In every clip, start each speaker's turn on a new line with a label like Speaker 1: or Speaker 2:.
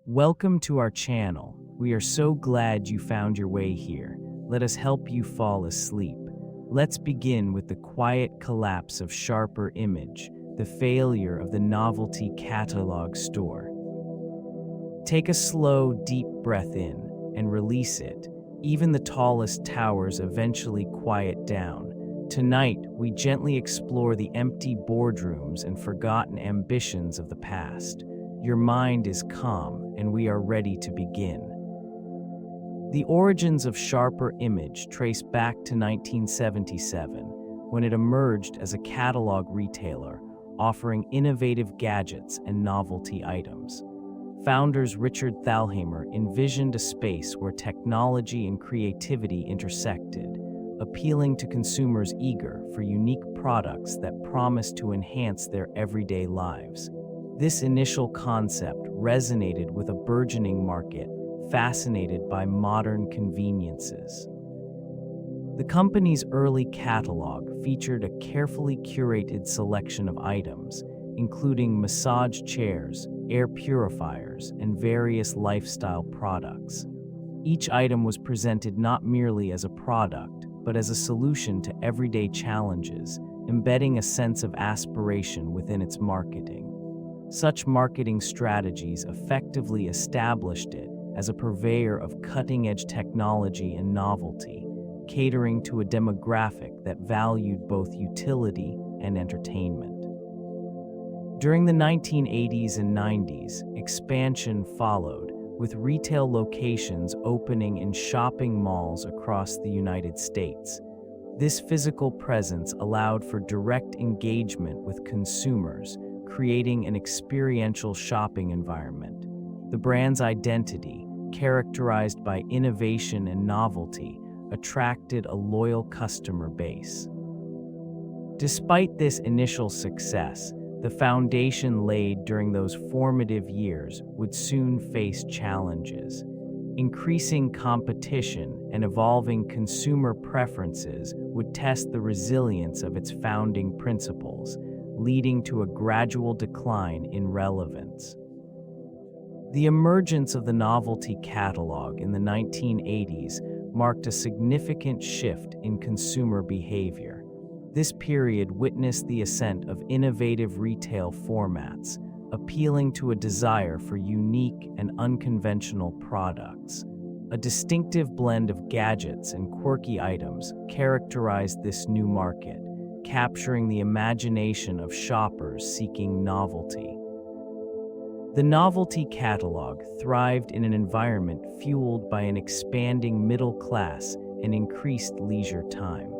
Speaker 1: Welcome to our channel. We are so glad you found your way here. Let us help you fall asleep. Let's begin with the quiet collapse of Sharper Image, the failure of the Novelty catalog store. Take a slow, deep breath in and release it. Even the tallest towers eventually quiet down. Tonight, we gently explore the empty boardrooms and forgotten ambitions of the past. Your mind is calm, and we are ready to begin. The origins of Sharper Image trace back to 1977, when it emerged as a catalog retailer, offering innovative gadgets and novelty items. Founders Richard Thalheimer envisioned a space where technology and creativity intersected, appealing to consumers eager for unique products that promise to enhance their everyday lives. This initial concept resonated with a burgeoning market, fascinated by modern conveniences. The company's early catalog featured a carefully curated selection of items, including massage chairs, air purifiers, and various lifestyle products. Each item was presented not merely as a product, but as a solution to everyday challenges, embedding a sense of aspiration within its marketing. Such marketing strategies effectively established it as a purveyor of cutting-edge technology and novelty, catering to a demographic that valued both utility and entertainment. During the 1980s and 90s, expansion followed, with retail locations opening in shopping malls across the United States. This physical presence allowed for direct engagement with consumers, creating an experiential shopping environment. The brand's identity, characterized by innovation and novelty, attracted a loyal customer base. Despite this initial success, the foundation laid during those formative years would soon face challenges. Increasing competition and evolving consumer preferences would test the resilience of its founding principles, leading to a gradual decline in relevance. The emergence of the Novelty catalog in the 1980s marked a significant shift in consumer behavior. This period witnessed the ascent of innovative retail formats, appealing to a desire for unique and unconventional products. A distinctive blend of gadgets and quirky items characterized this new market, capturing the imagination of shoppers seeking novelty. The Novelty catalog thrived in an environment fueled by an expanding middle class and increased leisure time.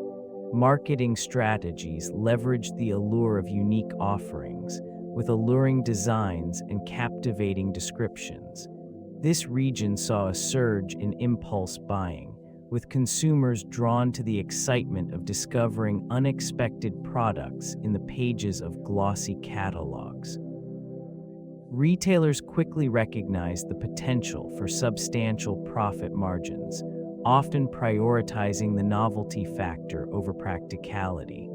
Speaker 1: Marketing strategies leveraged the allure of unique offerings, with alluring designs and captivating descriptions. This region saw a surge in impulse buying, with consumers drawn to the excitement of discovering unexpected products in the pages of glossy catalogs. Retailers quickly recognized the potential for substantial profit margins, often prioritizing the novelty factor over practicality.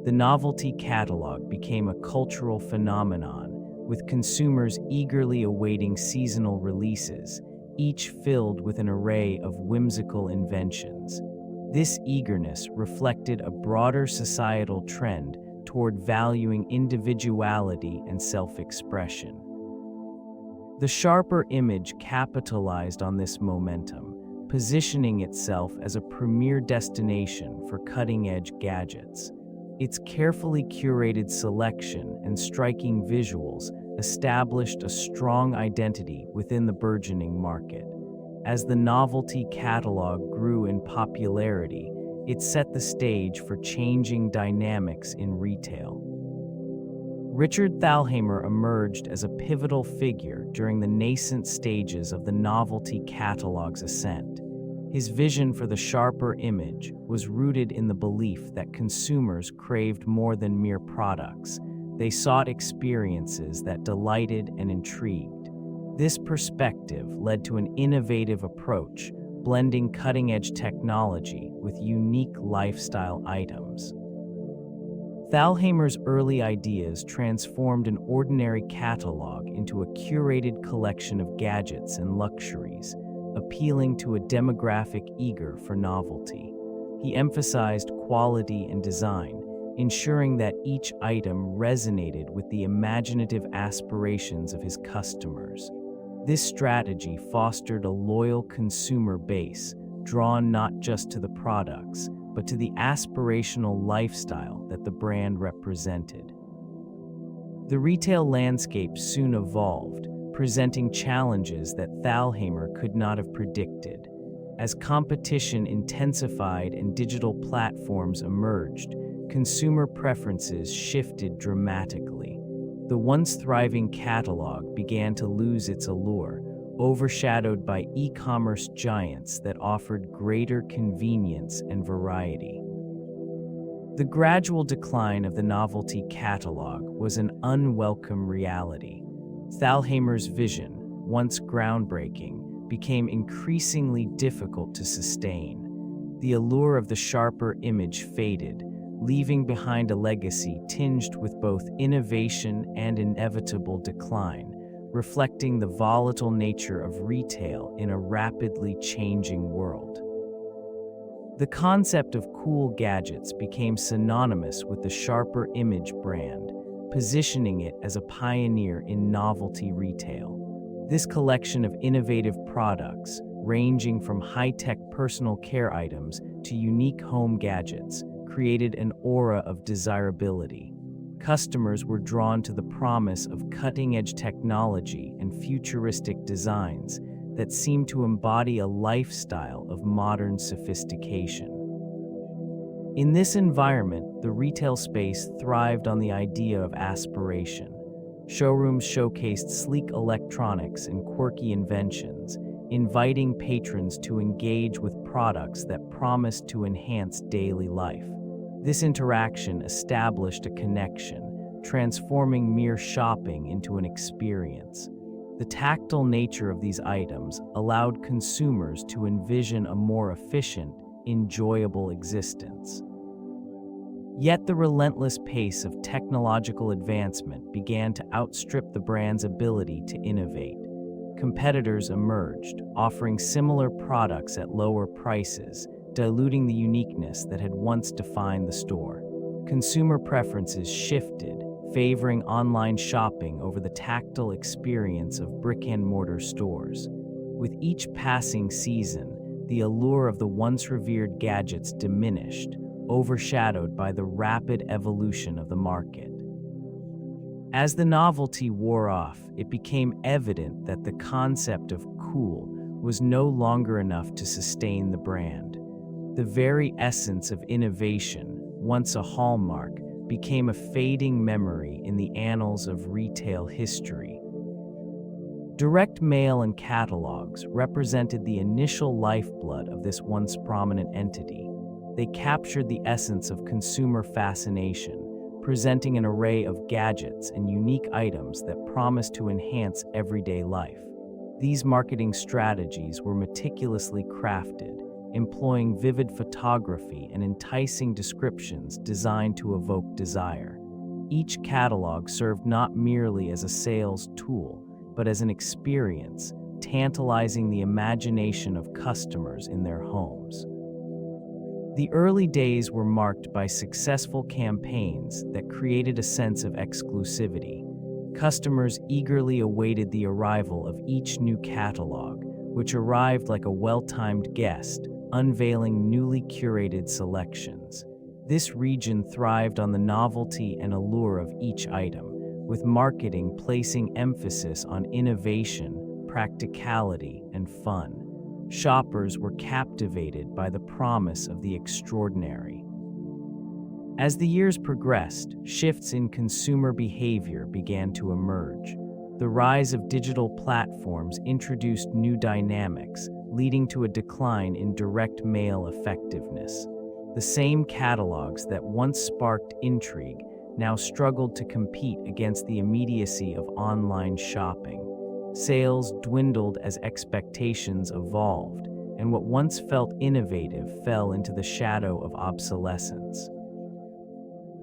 Speaker 1: The Novelty catalog became a cultural phenomenon, with consumers eagerly awaiting seasonal releases, each filled with an array of whimsical inventions. This eagerness reflected a broader societal trend toward valuing individuality and self-expression. The Sharper Image capitalized on this momentum, positioning itself as a premier destination for cutting-edge gadgets. Its carefully curated selection and striking visuals established a strong identity within the burgeoning market. As the Novelty catalog grew in popularity, it set the stage for changing dynamics in retail. Richard Thalheimer emerged as a pivotal figure during the nascent stages of the Novelty catalog's ascent. His vision for the Sharper Image was rooted in the belief that consumers craved more than mere products. They sought experiences that delighted and intrigued. This perspective led to an innovative approach, blending cutting-edge technology with unique lifestyle items. Thalheimer's early ideas transformed an ordinary catalog into a curated collection of gadgets and luxuries, appealing to a demographic eager for novelty. He emphasized quality and design, ensuring that each item resonated with the imaginative aspirations of his customers. This strategy fostered a loyal consumer base, drawn not just to the products, but to the aspirational lifestyle that the brand represented. The retail landscape soon evolved, presenting challenges that Thalheimer could not have predicted. As competition intensified and digital platforms emerged, consumer preferences shifted dramatically. The once thriving catalog began to lose its allure, overshadowed by e-commerce giants that offered greater convenience and variety. The gradual decline of the novelty catalog was an unwelcome reality. Thalheimer's vision, once groundbreaking, became increasingly difficult to sustain. The allure of the sharper image faded, leaving behind a legacy tinged with both innovation and inevitable decline, reflecting the volatile nature of retail in a rapidly changing world. The concept of cool gadgets became synonymous with the sharper image brand, positioning it as a pioneer in novelty retail. This collection of innovative products, ranging from high-tech personal care items to unique home gadgets, created an aura of desirability. Customers were drawn to the promise of cutting-edge technology and futuristic designs that seemed to embody a lifestyle of modern sophistication. In this environment, the retail space thrived on the idea of aspiration. Showrooms showcased sleek electronics and quirky inventions, inviting patrons to engage with products that promised to enhance daily life. This interaction established a connection, transforming mere shopping into an experience. The tactile nature of these items allowed consumers to envision a more efficient, enjoyable existence. Yet the relentless pace of technological advancement began to outstrip the brand's ability to innovate. Competitors emerged, offering similar products at lower prices, diluting the uniqueness that had once defined the store. Consumer preferences shifted, favoring online shopping over the tactile experience of brick-and-mortar stores. With each passing season, the allure of the once revered gadgets diminished, overshadowed by the rapid evolution of the market. As the novelty wore off, it became evident that the concept of cool was no longer enough to sustain the brand. The very essence of innovation, once a hallmark, became a fading memory in the annals of retail history. Direct mail and catalogs represented the initial lifeblood of this once prominent entity. They captured the essence of consumer fascination, presenting an array of gadgets and unique items that promised to enhance everyday life. These marketing strategies were meticulously crafted, employing vivid photography and enticing descriptions designed to evoke desire. Each catalog served not merely as a sales tool, but as an experience, tantalizing the imagination of customers in their homes. The early days were marked by successful campaigns that created a sense of exclusivity. Customers eagerly awaited the arrival of each new catalog, which arrived like a well-timed guest, unveiling newly curated selections. This region thrived on the novelty and allure of each item, with marketing placing emphasis on innovation, practicality, and fun. Shoppers were captivated by the promise of the extraordinary. As the years progressed, shifts in consumer behavior began to emerge. The rise of digital platforms introduced new dynamics, leading to a decline in direct mail effectiveness. The same catalogs that once sparked intrigue now struggled to compete against the immediacy of online shopping. Sales dwindled as expectations evolved, and what once felt innovative fell into the shadow of obsolescence.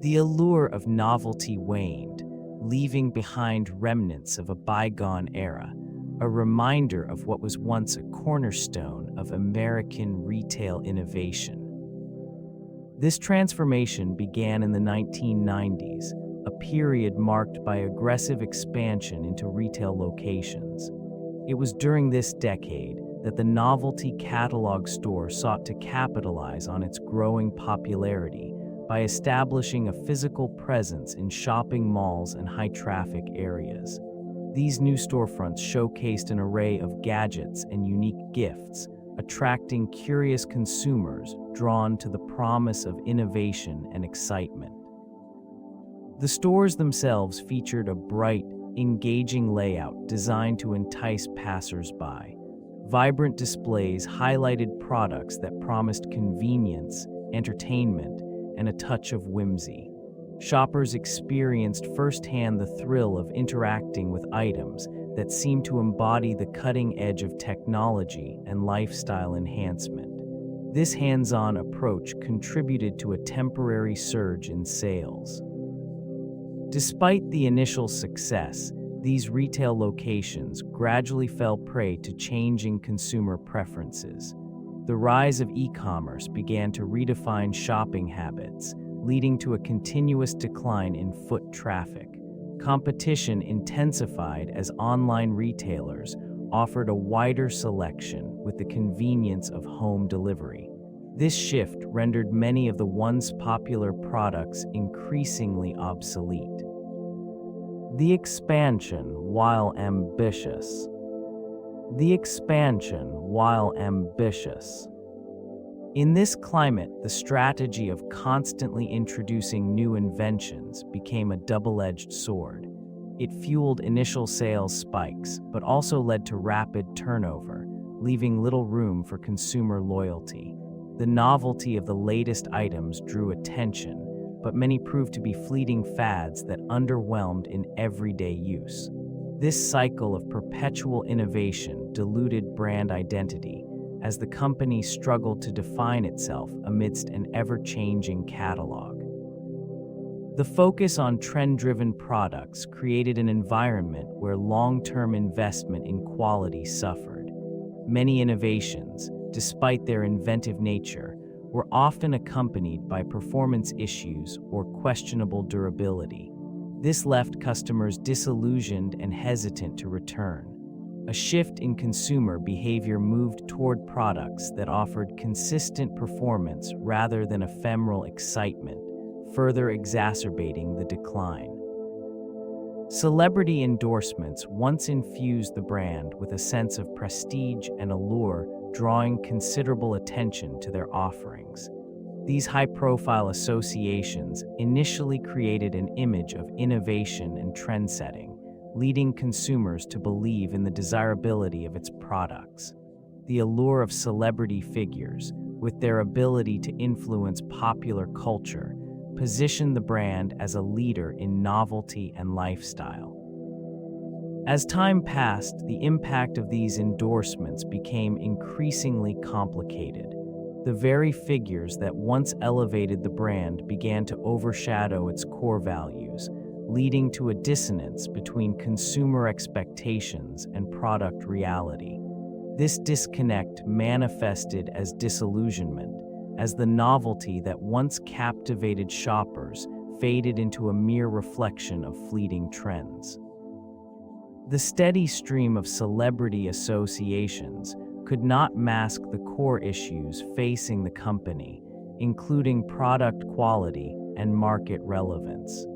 Speaker 1: The allure of novelty waned, leaving behind remnants of a bygone era, a reminder of what was once a cornerstone of American retail innovation. This transformation began in the 1990s, a period marked by aggressive expansion into retail locations. It was during this decade that the Novelty catalog store sought to capitalize on its growing popularity by establishing a physical presence in shopping malls and high-traffic areas. These new storefronts showcased an array of gadgets and unique gifts, attracting curious consumers drawn to the promise of innovation and excitement. The stores themselves featured a bright, engaging layout designed to entice passers-by. Vibrant displays highlighted products that promised convenience, entertainment, and a touch of whimsy. Shoppers experienced firsthand the thrill of interacting with items that seemed to embody the cutting edge of technology and lifestyle enhancement. This hands-on approach contributed to a temporary surge in sales. Despite the initial success, these retail locations gradually fell prey to changing consumer preferences. The rise of e-commerce began to redefine shopping habits, leading to a continuous decline in foot traffic. Competition intensified as online retailers offered a wider selection with the convenience of home delivery. This shift rendered many of the once popular products increasingly obsolete. The expansion, while ambitious. The expansion, while ambitious. In this climate, the strategy of constantly introducing new inventions became a double-edged sword. It fueled initial sales spikes, but also led to rapid turnover, leaving little room for consumer loyalty. The novelty of the latest items drew attention, but many proved to be fleeting fads that underwhelmed in everyday use. This cycle of perpetual innovation diluted brand identity, as the company struggled to define itself amidst an ever-changing catalog. The focus on trend-driven products created an environment where long-term investment in quality suffered. Many innovations, despite their inventive nature, were often accompanied by performance issues or questionable durability. This left customers disillusioned and hesitant to return. A shift in consumer behavior moved toward products that offered consistent performance rather than ephemeral excitement, further exacerbating the decline. Celebrity endorsements once infused the brand with a sense of prestige and allure, drawing considerable attention to their offerings. These high-profile associations initially created an image of innovation and trendsetting, leading consumers to believe in the desirability of its products. The allure of celebrity figures, with their ability to influence popular culture, positioned the brand as a leader in novelty and lifestyle. As time passed, the impact of these endorsements became increasingly complicated. The very figures that once elevated the brand began to overshadow its core values, leading to a dissonance between consumer expectations and product reality. This disconnect manifested as disillusionment, as the novelty that once captivated shoppers faded into a mere reflection of fleeting trends. The steady stream of celebrity associations could not mask the core issues facing the company, including product quality and market relevance.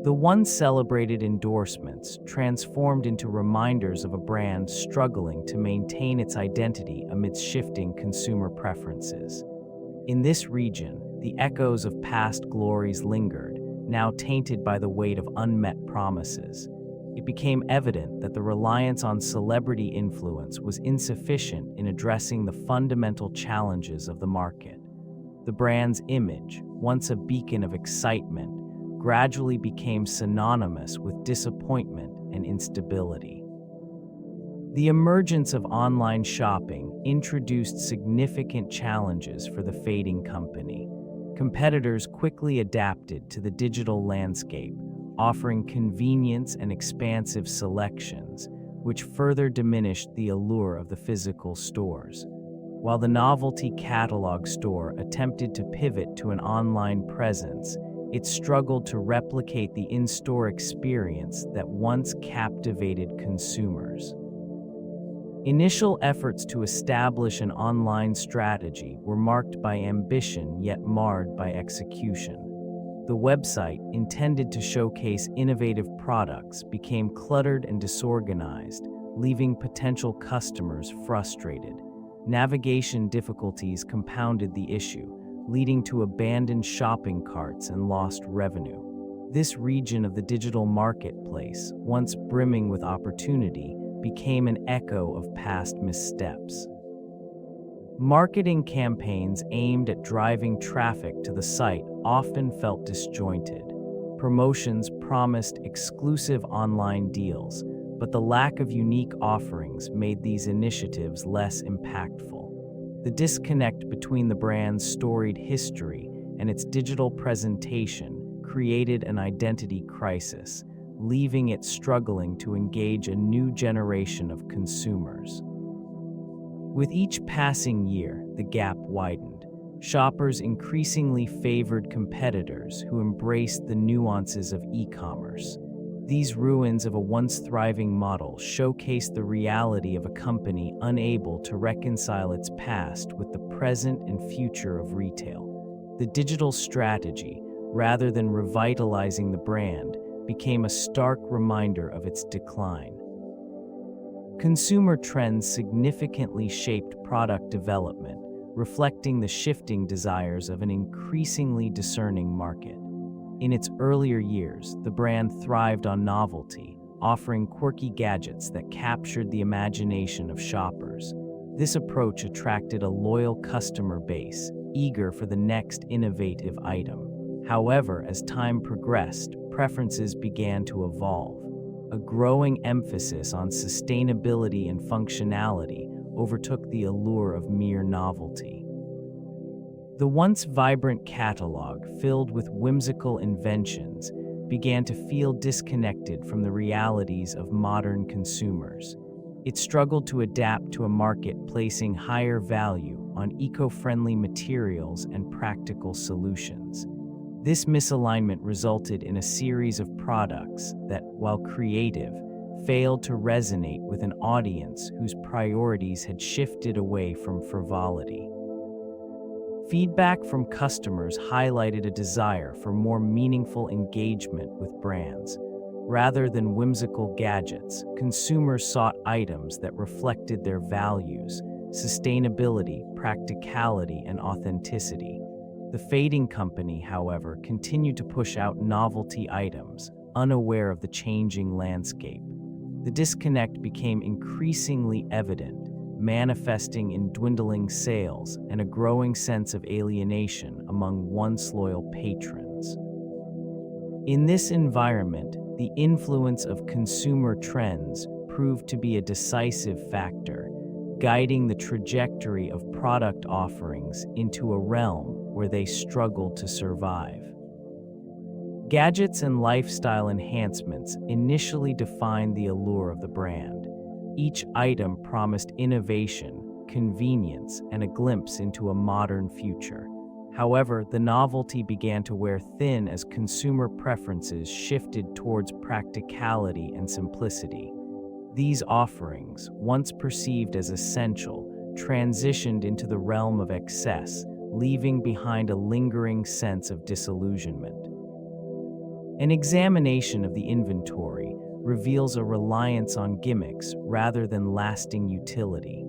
Speaker 1: The once celebrated endorsements transformed into reminders of a brand struggling to maintain its identity amidst shifting consumer preferences. In this region, the echoes of past glories lingered, now tainted by the weight of unmet promises. It became evident that the reliance on celebrity influence was insufficient in addressing the fundamental challenges of the market. The brand's image, once a beacon of excitement, gradually became synonymous with disappointment and instability. The emergence of online shopping introduced significant challenges for the fading company. Competitors quickly adapted to the digital landscape, offering convenience and expansive selections, which further diminished the allure of the physical stores. While the Novelty catalog store attempted to pivot to an online presence, it struggled to replicate the in-store experience that once captivated consumers. Initial efforts to establish an online strategy were marked by ambition yet marred by execution. The website, intended to showcase innovative products, became cluttered and disorganized, leaving potential customers frustrated. Navigation difficulties compounded the issue, leading to abandoned shopping carts and lost revenue. This region of the digital marketplace, once brimming with opportunity, became an echo of past missteps. Marketing campaigns aimed at driving traffic to the site often felt disjointed. Promotions promised exclusive online deals, but the lack of unique offerings made these initiatives less impactful. The disconnect between the brand's storied history and its digital presentation created an identity crisis, leaving it struggling to engage a new generation of consumers. With each passing year, the gap widened. Shoppers increasingly favored competitors who embraced the nuances of e-commerce. These ruins of a once thriving model showcased the reality of a company unable to reconcile its past with the present and future of retail. The digital strategy, rather than revitalizing the brand, became a stark reminder of its decline. Consumer trends significantly shaped product development, reflecting the shifting desires of an increasingly discerning market. In its earlier years, the brand thrived on novelty, offering quirky gadgets that captured the imagination of shoppers. This approach attracted a loyal customer base, eager for the next innovative item. However, as time progressed, preferences began to evolve. A growing emphasis on sustainability and functionality overtook the allure of mere novelty. The once vibrant catalog, filled with whimsical inventions, began to feel disconnected from the realities of modern consumers. It struggled to adapt to a market placing higher value on eco-friendly materials and practical solutions. This misalignment resulted in a series of products that, while creative, failed to resonate with an audience whose priorities had shifted away from frivolity. Feedback from customers highlighted a desire for more meaningful engagement with brands. Rather than whimsical gadgets, consumers sought items that reflected their values: sustainability, practicality, and authenticity. The fading company, however, continued to push out novelty items, unaware of the changing landscape. The disconnect became increasingly evident, manifesting in dwindling sales and a growing sense of alienation among once loyal patrons. In this environment, the influence of consumer trends proved to be a decisive factor, guiding the trajectory of product offerings into a realm where they struggled to survive. Gadgets and lifestyle enhancements initially defined the allure of the brand. Each item promised innovation, convenience, and a glimpse into a modern future. However, the novelty began to wear thin as consumer preferences shifted towards practicality and simplicity. These offerings, once perceived as essential, transitioned into the realm of excess, leaving behind a lingering sense of disillusionment. An examination of the inventory reveals a reliance on gimmicks rather than lasting utility.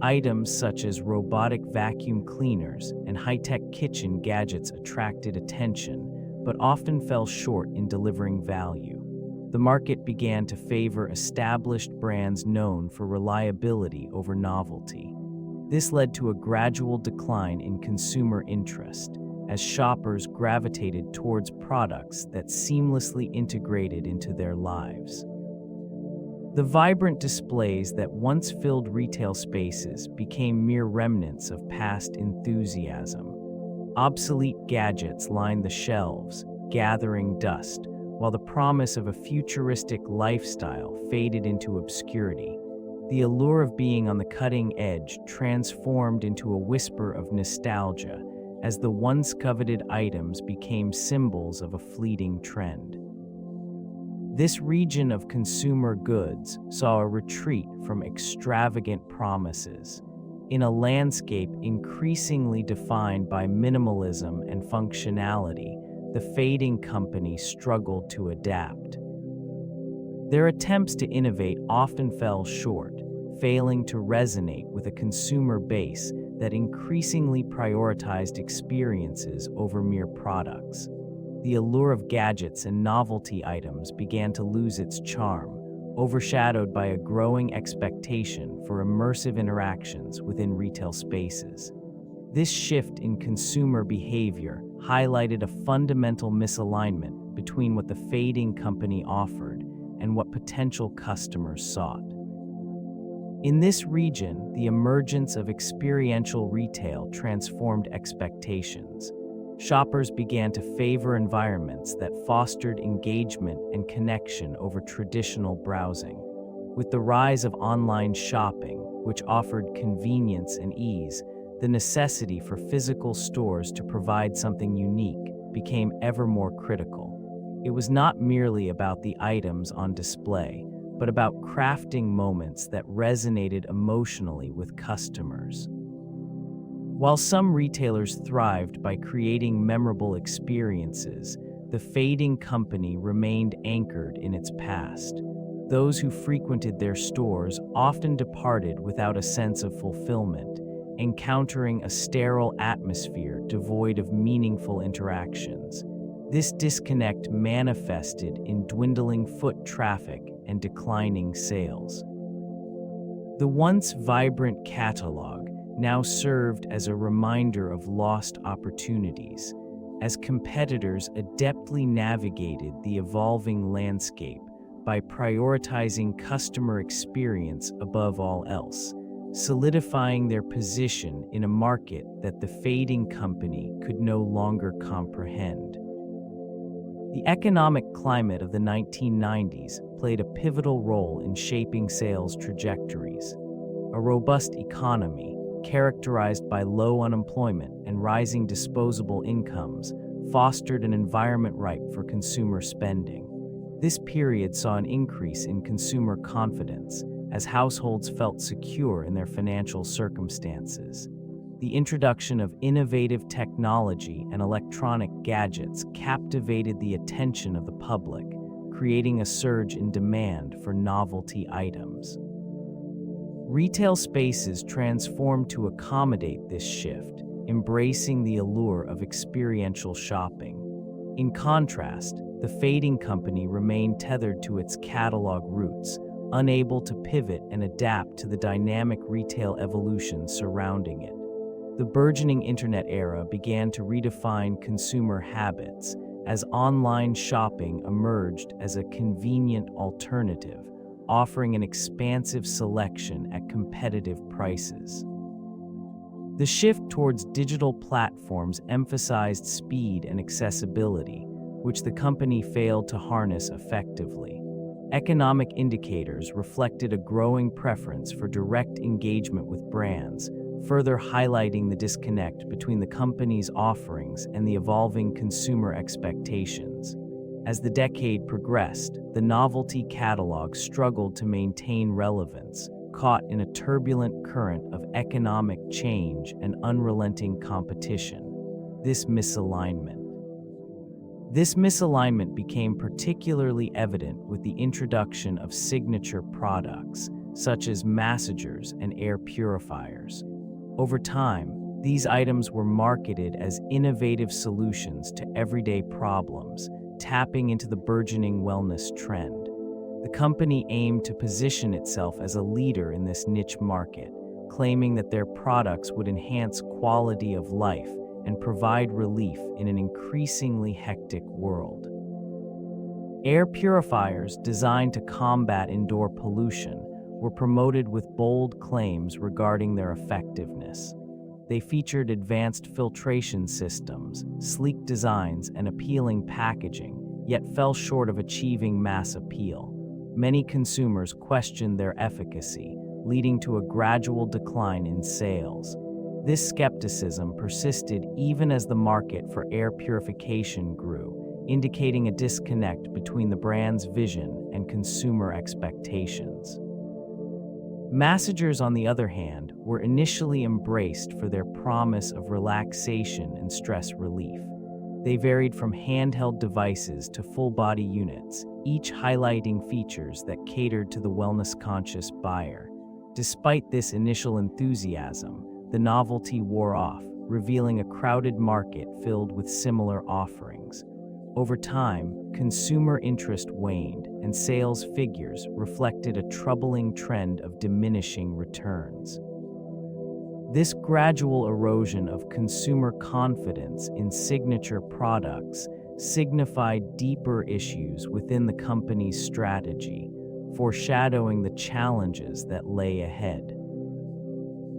Speaker 1: Items such as robotic vacuum cleaners and high-tech kitchen gadgets attracted attention, but often fell short in delivering value. The market began to favor established brands known for reliability over novelty. This led to a gradual decline in consumer interest, as shoppers gravitated towards products that seamlessly integrated into their lives. The vibrant displays that once filled retail spaces became mere remnants of past enthusiasm. Obsolete gadgets lined the shelves, gathering dust, while the promise of a futuristic lifestyle faded into obscurity. The allure of being on the cutting edge transformed into a whisper of nostalgia as the once coveted items became symbols of a fleeting trend. This region of consumer goods saw a retreat from extravagant promises. In a landscape increasingly defined by minimalism and functionality, the fading company struggled to adapt. Their attempts to innovate often fell short, failing to resonate with a consumer base that increasingly prioritized experiences over mere products. The allure of gadgets and novelty items began to lose its charm, overshadowed by a growing expectation for immersive interactions within retail spaces. This shift in consumer behavior highlighted a fundamental misalignment between what the fading company offered and what potential customers sought. In this region, the emergence of experiential retail transformed expectations. Shoppers began to favor environments that fostered engagement and connection over traditional browsing. With the rise of online shopping, which offered convenience and ease, the necessity for physical stores to provide something unique became ever more critical. It was not merely about the items on display, but about crafting moments that resonated emotionally with customers. While some retailers thrived by creating memorable experiences, the fading company remained anchored in its past. Those who frequented their stores often departed without a sense of fulfillment, encountering a sterile atmosphere devoid of meaningful interactions. This disconnect manifested in dwindling foot traffic and declining sales. The once vibrant catalog now served as a reminder of lost opportunities, as competitors adeptly navigated the evolving landscape by prioritizing customer experience above all else, solidifying their position in a market that the fading company could no longer comprehend. The economic climate of the 1990s played a pivotal role in shaping sales trajectories. A robust economy, characterized by low unemployment and rising disposable incomes, fostered an environment ripe for consumer spending. This period saw an increase in consumer confidence as households felt secure in their financial circumstances. The introduction of innovative technology and electronic gadgets captivated the attention of the public, creating a surge in demand for novelty items. Retail spaces transformed to accommodate this shift, embracing the allure of experiential shopping. In contrast, the fading company remained tethered to its catalog roots, unable to pivot and adapt to the dynamic retail evolution surrounding it. The burgeoning internet era began to redefine consumer habits as online shopping emerged as a convenient alternative, offering an expansive selection at competitive prices. The shift towards digital platforms emphasized speed and accessibility, which the company failed to harness effectively. Economic indicators reflected a growing preference for direct engagement with brands, further highlighting the disconnect between the company's offerings and the evolving consumer expectations. As the decade progressed, the novelty catalog struggled to maintain relevance, caught in a turbulent current of economic change and unrelenting competition. This misalignment became particularly evident with the introduction of signature products, such as massagers and air purifiers. Over time, these items were marketed as innovative solutions to everyday problems, tapping into the burgeoning wellness trend. The company aimed to position itself as a leader in this niche market, claiming that their products would enhance quality of life and provide relief in an increasingly hectic world. Air purifiers designed to combat indoor pollution were promoted with bold claims regarding their effectiveness. They featured advanced filtration systems, sleek designs, and appealing packaging, yet fell short of achieving mass appeal. Many consumers questioned their efficacy, leading to a gradual decline in sales. This skepticism persisted even as the market for air purification grew, indicating a disconnect between the brand's vision and consumer expectations. Massagers, on the other hand, were initially embraced for their promise of relaxation and stress relief. They varied from handheld devices to full-body units, each highlighting features that catered to the wellness-conscious buyer. Despite this initial enthusiasm, the novelty wore off, revealing a crowded market filled with similar offerings. Over time, consumer interest waned, and sales figures reflected a troubling trend of diminishing returns. This gradual erosion of consumer confidence in signature products signified deeper issues within the company's strategy, foreshadowing the challenges that lay ahead.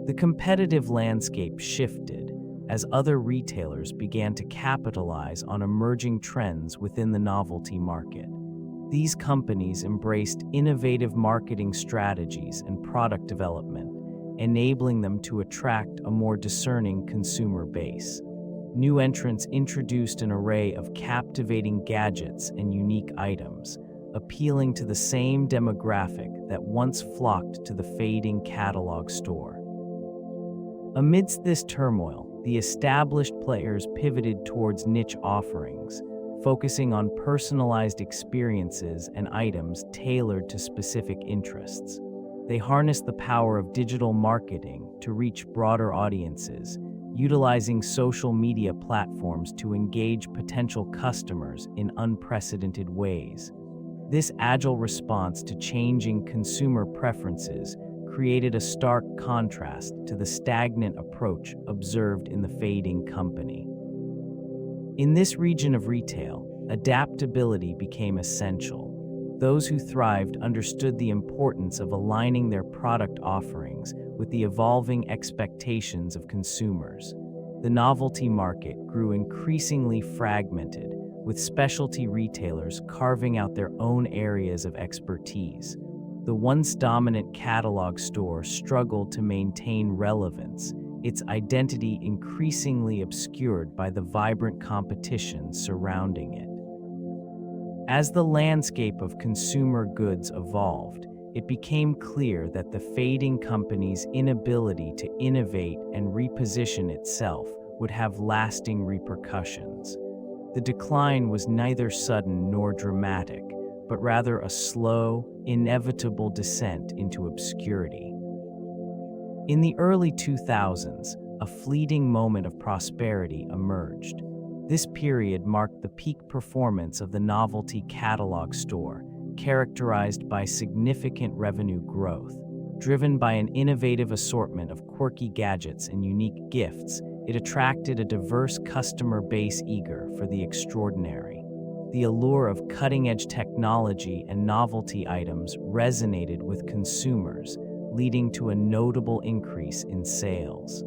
Speaker 1: The competitive landscape shifted as other retailers began to capitalize on emerging trends within the novelty market. These companies embraced innovative marketing strategies and product development, enabling them to attract a more discerning consumer base. New entrants introduced an array of captivating gadgets and unique items, appealing to the same demographic that once flocked to the fading catalog store. Amidst this turmoil, the established players pivoted towards niche offerings, focusing on personalized experiences and items tailored to specific interests. They harnessed the power of digital marketing to reach broader audiences, utilizing social media platforms to engage potential customers in unprecedented ways. This agile response to changing consumer preferences created a stark contrast to the stagnant approach observed in the fading company. In this region of retail, adaptability became essential. Those who thrived understood the importance of aligning their product offerings with the evolving expectations of consumers. The novelty market grew increasingly fragmented, with specialty retailers carving out their own areas of expertise. The once dominant catalog store struggled to maintain relevance, its identity increasingly obscured by the vibrant competition surrounding it. As the landscape of consumer goods evolved, it became clear that the fading company's inability to innovate and reposition itself would have lasting repercussions. The decline was neither sudden nor dramatic, but rather a slow, inevitable descent into obscurity. In the early 2000s, a fleeting moment of prosperity emerged. This period marked the peak performance of the novelty catalog store, characterized by significant revenue growth. Driven by an innovative assortment of quirky gadgets and unique gifts, it attracted a diverse customer base eager for the extraordinary. The allure of cutting-edge technology and novelty items resonated with consumers, leading to a notable increase in sales.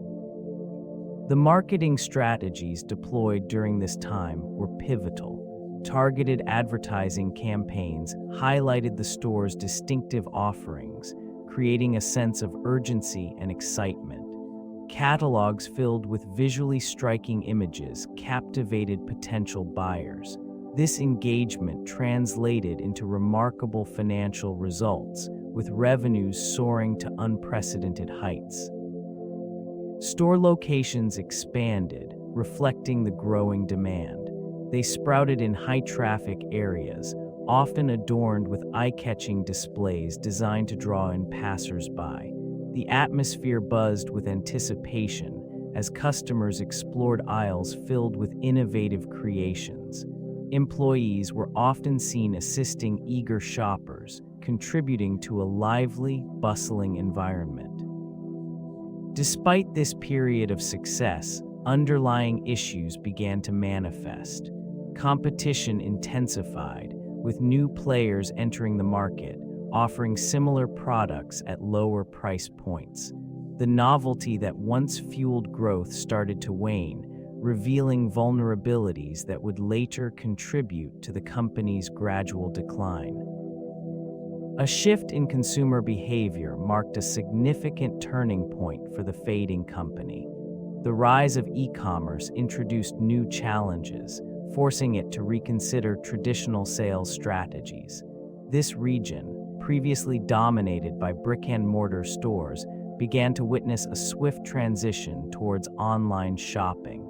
Speaker 1: The marketing strategies deployed during this time were pivotal. Targeted advertising campaigns highlighted the store's distinctive offerings, creating a sense of urgency and excitement. Catalogs filled with visually striking images captivated potential buyers. This engagement translated into remarkable financial results, with revenues soaring to unprecedented heights. Store locations expanded, reflecting the growing demand. They sprouted in high-traffic areas, often adorned with eye-catching displays designed to draw in passers-by. The atmosphere buzzed with anticipation as customers explored aisles filled with innovative creations. Employees were often seen assisting eager shoppers, contributing to a lively, bustling environment. Despite this period of success, underlying issues began to manifest. Competition intensified, with new players entering the market, offering similar products at lower price points. The novelty that once fueled growth started to wane, revealing vulnerabilities that would later contribute to the company's gradual decline. A shift in consumer behavior marked a significant turning point for the fading company. The rise of e-commerce introduced new challenges, forcing it to reconsider traditional sales strategies. This region, previously dominated by brick-and-mortar stores, began to witness a swift transition towards online shopping.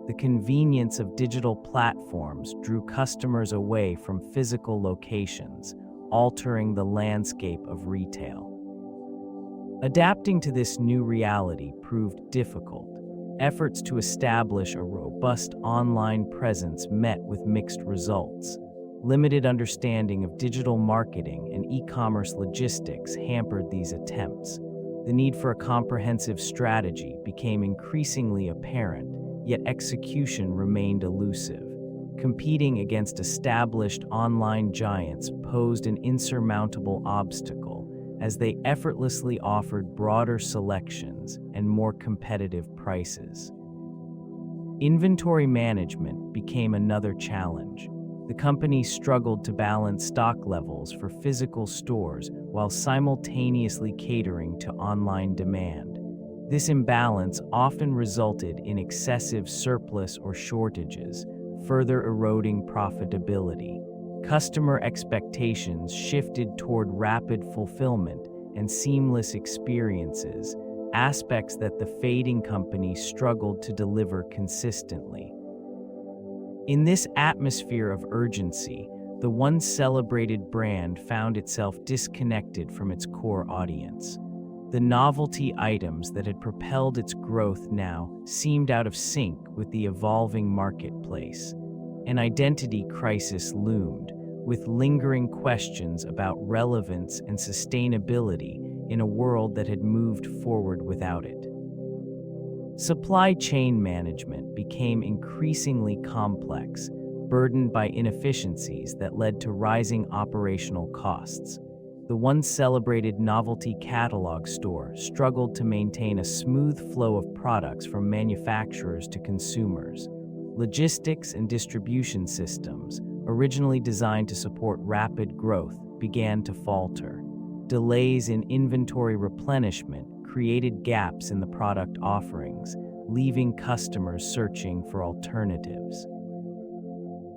Speaker 1: The convenience of digital platforms drew customers away from physical locations, altering the landscape of retail. Adapting to this new reality proved difficult. Efforts to establish a robust online presence met with mixed results. Limited understanding of digital marketing and e-commerce logistics hampered these attempts. The need for a comprehensive strategy became increasingly apparent, yet execution remained elusive. Competing against established online giants posed an insurmountable obstacle, as they effortlessly offered broader selections and more competitive prices. Inventory management became another challenge. The company struggled to balance stock levels for physical stores while simultaneously catering to online demand. This imbalance often resulted in excessive surplus or shortages, further eroding profitability. Customer expectations shifted toward rapid fulfillment and seamless experiences, aspects that the fading company struggled to deliver consistently. In this atmosphere of urgency, the once celebrated brand found itself disconnected from its core audience. The novelty items that had propelled its growth now seemed out of sync with the evolving marketplace. An identity crisis loomed, with lingering questions about relevance and sustainability in a world that had moved forward without it. Supply chain management became increasingly complex, burdened by inefficiencies that led to rising operational costs. The once celebrated novelty catalog store struggled to maintain a smooth flow of products from manufacturers to consumers. Logistics and distribution systems, originally designed to support rapid growth, began to falter. Delays in inventory replenishment created gaps in the product offerings, leaving customers searching for alternatives.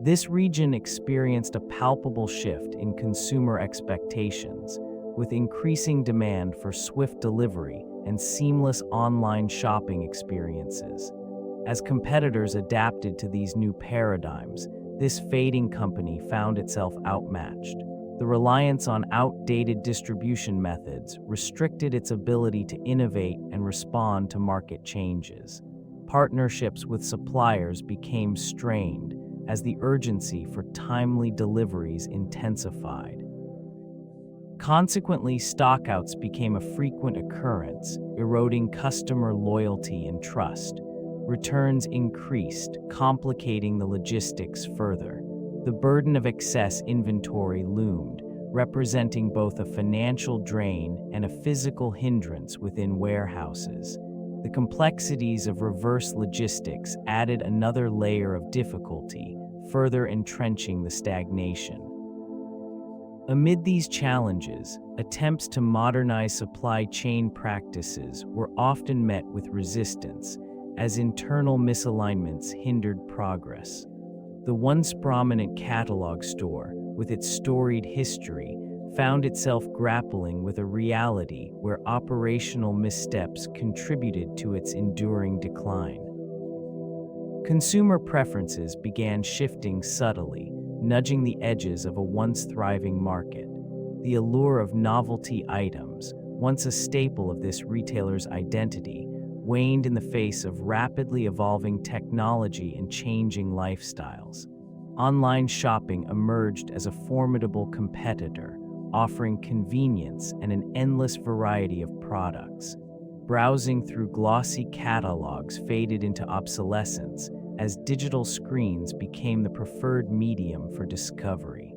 Speaker 1: This region experienced a palpable shift in consumer expectations, with increasing demand for swift delivery and seamless online shopping experiences. As competitors adapted to these new paradigms, this fading company found itself outmatched. The reliance on outdated distribution methods restricted its ability to innovate and respond to market changes. Partnerships with suppliers became strained as the urgency for timely deliveries intensified. Consequently, stockouts became a frequent occurrence, eroding customer loyalty and trust. Returns increased, complicating the logistics further. The burden of excess inventory loomed, representing both a financial drain and a physical hindrance within warehouses. The complexities of reverse logistics added another layer of difficulty, further entrenching the stagnation. Amid these challenges, attempts to modernize supply chain practices were often met with resistance, as internal misalignments hindered progress. The once prominent catalog store, with its storied history, found itself grappling with a reality where operational missteps contributed to its enduring decline. Consumer preferences began shifting subtly, nudging the edges of a once thriving market. The allure of novelty items, once a staple of this retailer's identity, waned in the face of rapidly evolving technology and changing lifestyles. Online shopping emerged as a formidable competitor, offering convenience and an endless variety of products. Browsing through glossy catalogs faded into obsolescence as digital screens became the preferred medium for discovery.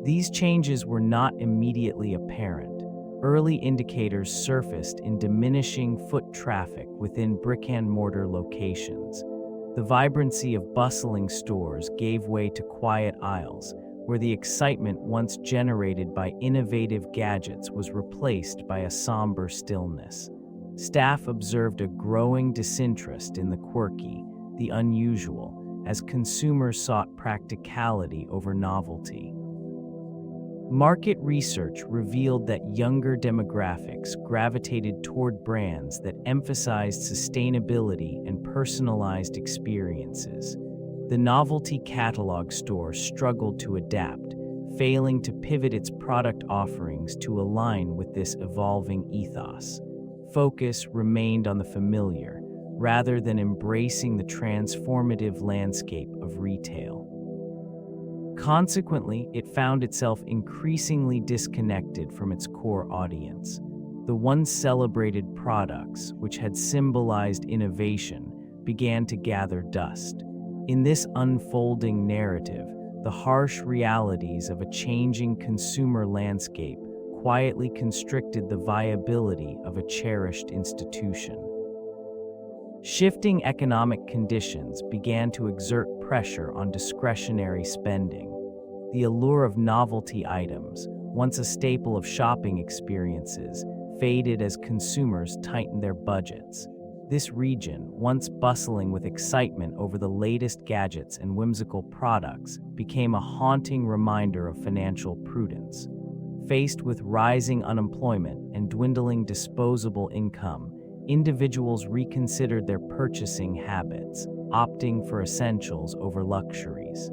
Speaker 1: These changes were not immediately apparent. early indicators surfaced in diminishing foot traffic within brick-and-mortar locations. The vibrancy of bustling stores gave way to quiet aisles, where the excitement once generated by innovative gadgets was replaced by a somber stillness. Staff observed a growing disinterest in the quirky, the unusual, as consumers sought practicality over novelty. Market research revealed that younger demographics gravitated toward brands that emphasized sustainability and personalized experiences. The novelty catalog store struggled to adapt, failing to pivot its product offerings to align with this evolving ethos. Focus remained on the familiar, rather than embracing the transformative landscape of retail. Consequently, it found itself increasingly disconnected from its core audience. The once celebrated products, which had symbolized innovation, began to gather dust. In this unfolding narrative, the harsh realities of a changing consumer landscape quietly constricted the viability of a cherished institution. Shifting economic conditions began to exert pressure on discretionary spending. The allure of novelty items, once a staple of shopping experiences, faded as consumers tightened their budgets. This region, once bustling with excitement over the latest gadgets and whimsical products, became a haunting reminder of financial prudence. Faced with rising unemployment and dwindling disposable income, individuals reconsidered their purchasing habits, opting for essentials over luxuries.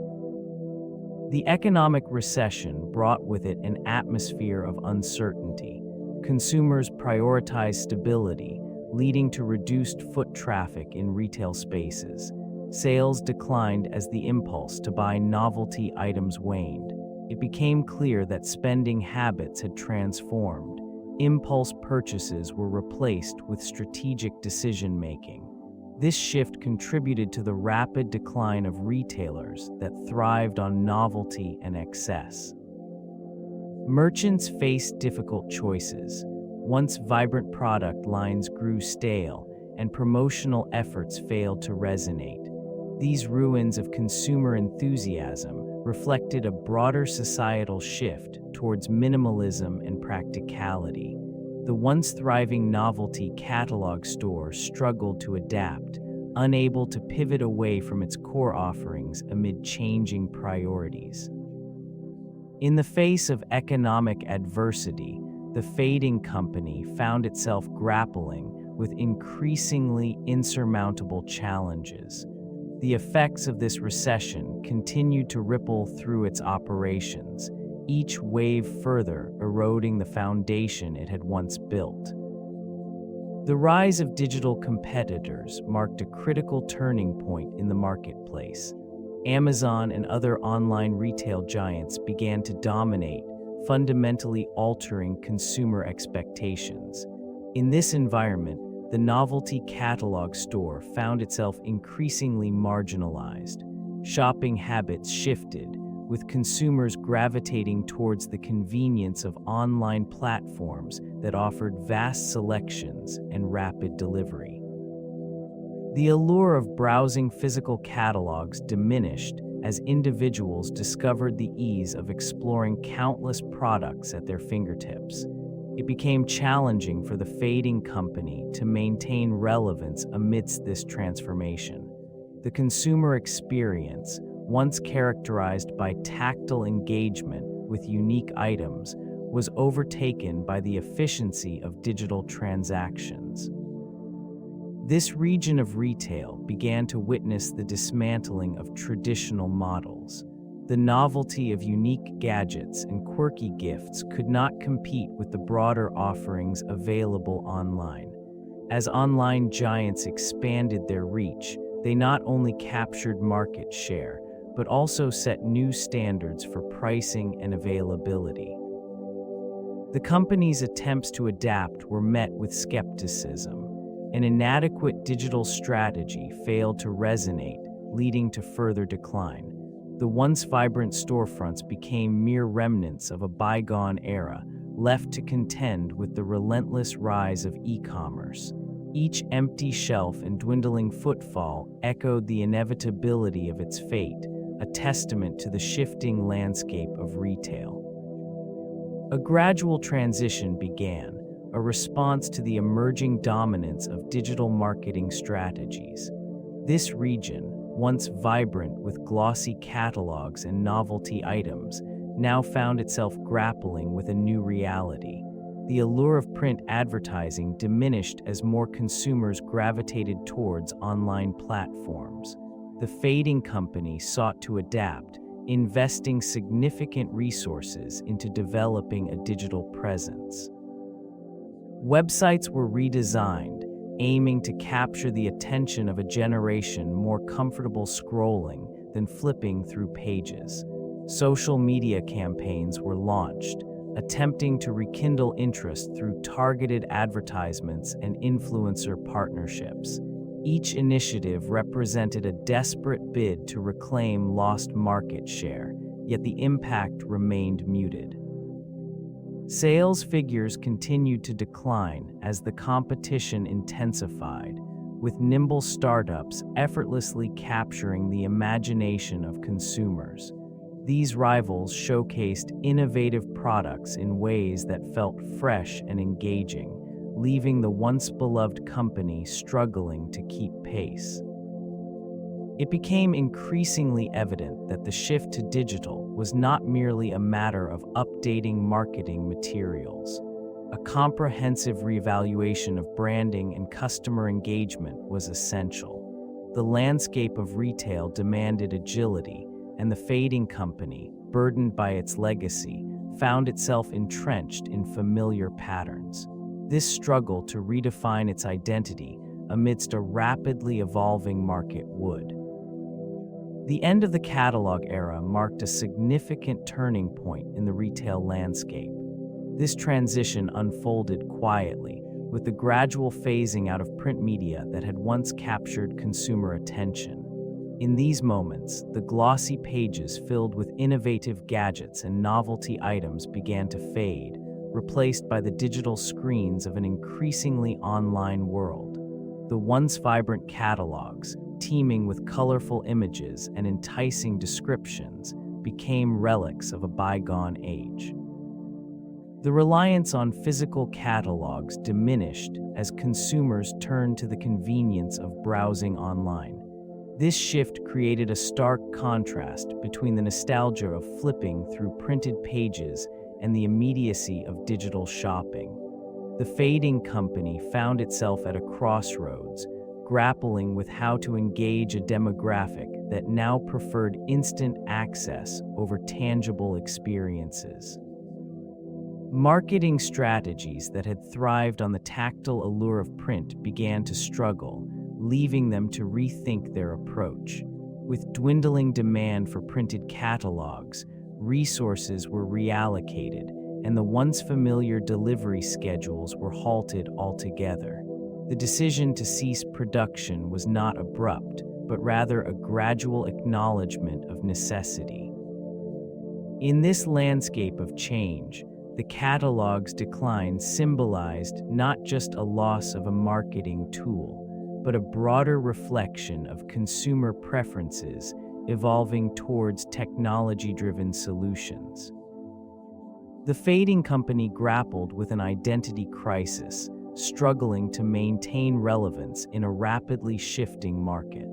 Speaker 1: The economic recession brought with it an atmosphere of uncertainty. Consumers prioritized stability, leading to reduced foot traffic in retail spaces. Sales declined as the impulse to buy novelty items waned. It became clear that spending habits had transformed. Impulse purchases were replaced with strategic decision-making. This shift contributed to the rapid decline of retailers that thrived on novelty and excess. Merchants faced difficult choices. Once vibrant product lines grew stale, and promotional efforts failed to resonate. These ruins of consumer enthusiasm reflected a broader societal shift towards minimalism and practicality. The once thriving novelty catalog store struggled to adapt, unable to pivot away from its core offerings amid changing priorities. In the face of economic adversity, the fading company found itself grappling with increasingly insurmountable challenges. The effects of this recession continued to ripple through its operations, each wave further eroding the foundation it had once built. The rise of digital competitors marked a critical turning point in the marketplace. Amazon and other online retail giants began to dominate, fundamentally altering consumer expectations. In this environment, the novelty catalog store found itself increasingly marginalized. Shopping habits shifted, with consumers gravitating towards the convenience of online platforms that offered vast selections and rapid delivery. The allure of browsing physical catalogs diminished as individuals discovered the ease of exploring countless products at their fingertips. It became challenging for the fading company to maintain relevance amidst this transformation. The consumer experience, once characterized by tactile engagement with unique items, was overtaken by the efficiency of digital transactions. This region of retail began to witness the dismantling of traditional models. The novelty of unique gadgets and quirky gifts could not compete with the broader offerings available online. As online giants expanded their reach, they not only captured market share, but also set new standards for pricing and availability. The company's attempts to adapt were met with skepticism. An inadequate digital strategy failed to resonate, leading to further decline. The once vibrant storefronts became mere remnants of a bygone era, left to contend with the relentless rise of e-commerce. Each empty shelf and dwindling footfall echoed the inevitability of its fate, a testament to the shifting landscape of retail. A gradual transition began, a response to the emerging dominance of digital marketing strategies. This region, once vibrant with glossy catalogs and novelty items, now found itself grappling with a new reality. The allure of print advertising diminished as more consumers gravitated towards online platforms. The fading company sought to adapt, investing significant resources into developing a digital presence. Websites were redesigned, aiming to capture the attention of a generation more comfortable scrolling than flipping through pages. Social media campaigns were launched, attempting to rekindle interest through targeted advertisements and influencer partnerships. Each initiative represented a desperate bid to reclaim lost market share, yet the impact remained muted. Sales figures continued to decline as the competition intensified, with nimble startups effortlessly capturing the imagination of consumers. These rivals showcased innovative products in ways that felt fresh and engaging, leaving the once beloved company struggling to keep pace. It became increasingly evident that the shift to digital was not merely a matter of updating marketing materials. A comprehensive reevaluation of branding and customer engagement was essential. The landscape of retail demanded agility, and the fading company, burdened by its legacy, found itself entrenched in familiar patterns. This struggle to redefine its identity amidst a rapidly evolving market would. The end of the catalog era marked a significant turning point in the retail landscape. This transition unfolded quietly, with the gradual phasing out of print media that had once captured consumer attention. In these moments, the glossy pages filled with innovative gadgets and novelty items began to fade, replaced by the digital screens of an increasingly online world. The once vibrant catalogs, teeming with colorful images and enticing descriptions, became relics of a bygone age. The reliance on physical catalogs diminished as consumers turned to the convenience of browsing online. This shift created a stark contrast between the nostalgia of flipping through printed pages and the immediacy of digital shopping. The fading company found itself at a crossroads, grappling with how to engage a demographic that now preferred instant access over tangible experiences. Marketing strategies that had thrived on the tactile allure of print began to struggle, leaving them to rethink their approach. With dwindling demand for printed catalogs, resources were reallocated, and the once familiar delivery schedules were halted altogether. The decision to cease production was not abrupt, but rather a gradual acknowledgement of necessity. In this landscape of change, the catalog's decline symbolized not just a loss of a marketing tool, but a broader reflection of consumer preferences evolving towards technology-driven solutions. The fading company grappled with an identity crisis, struggling to maintain relevance in a rapidly shifting market.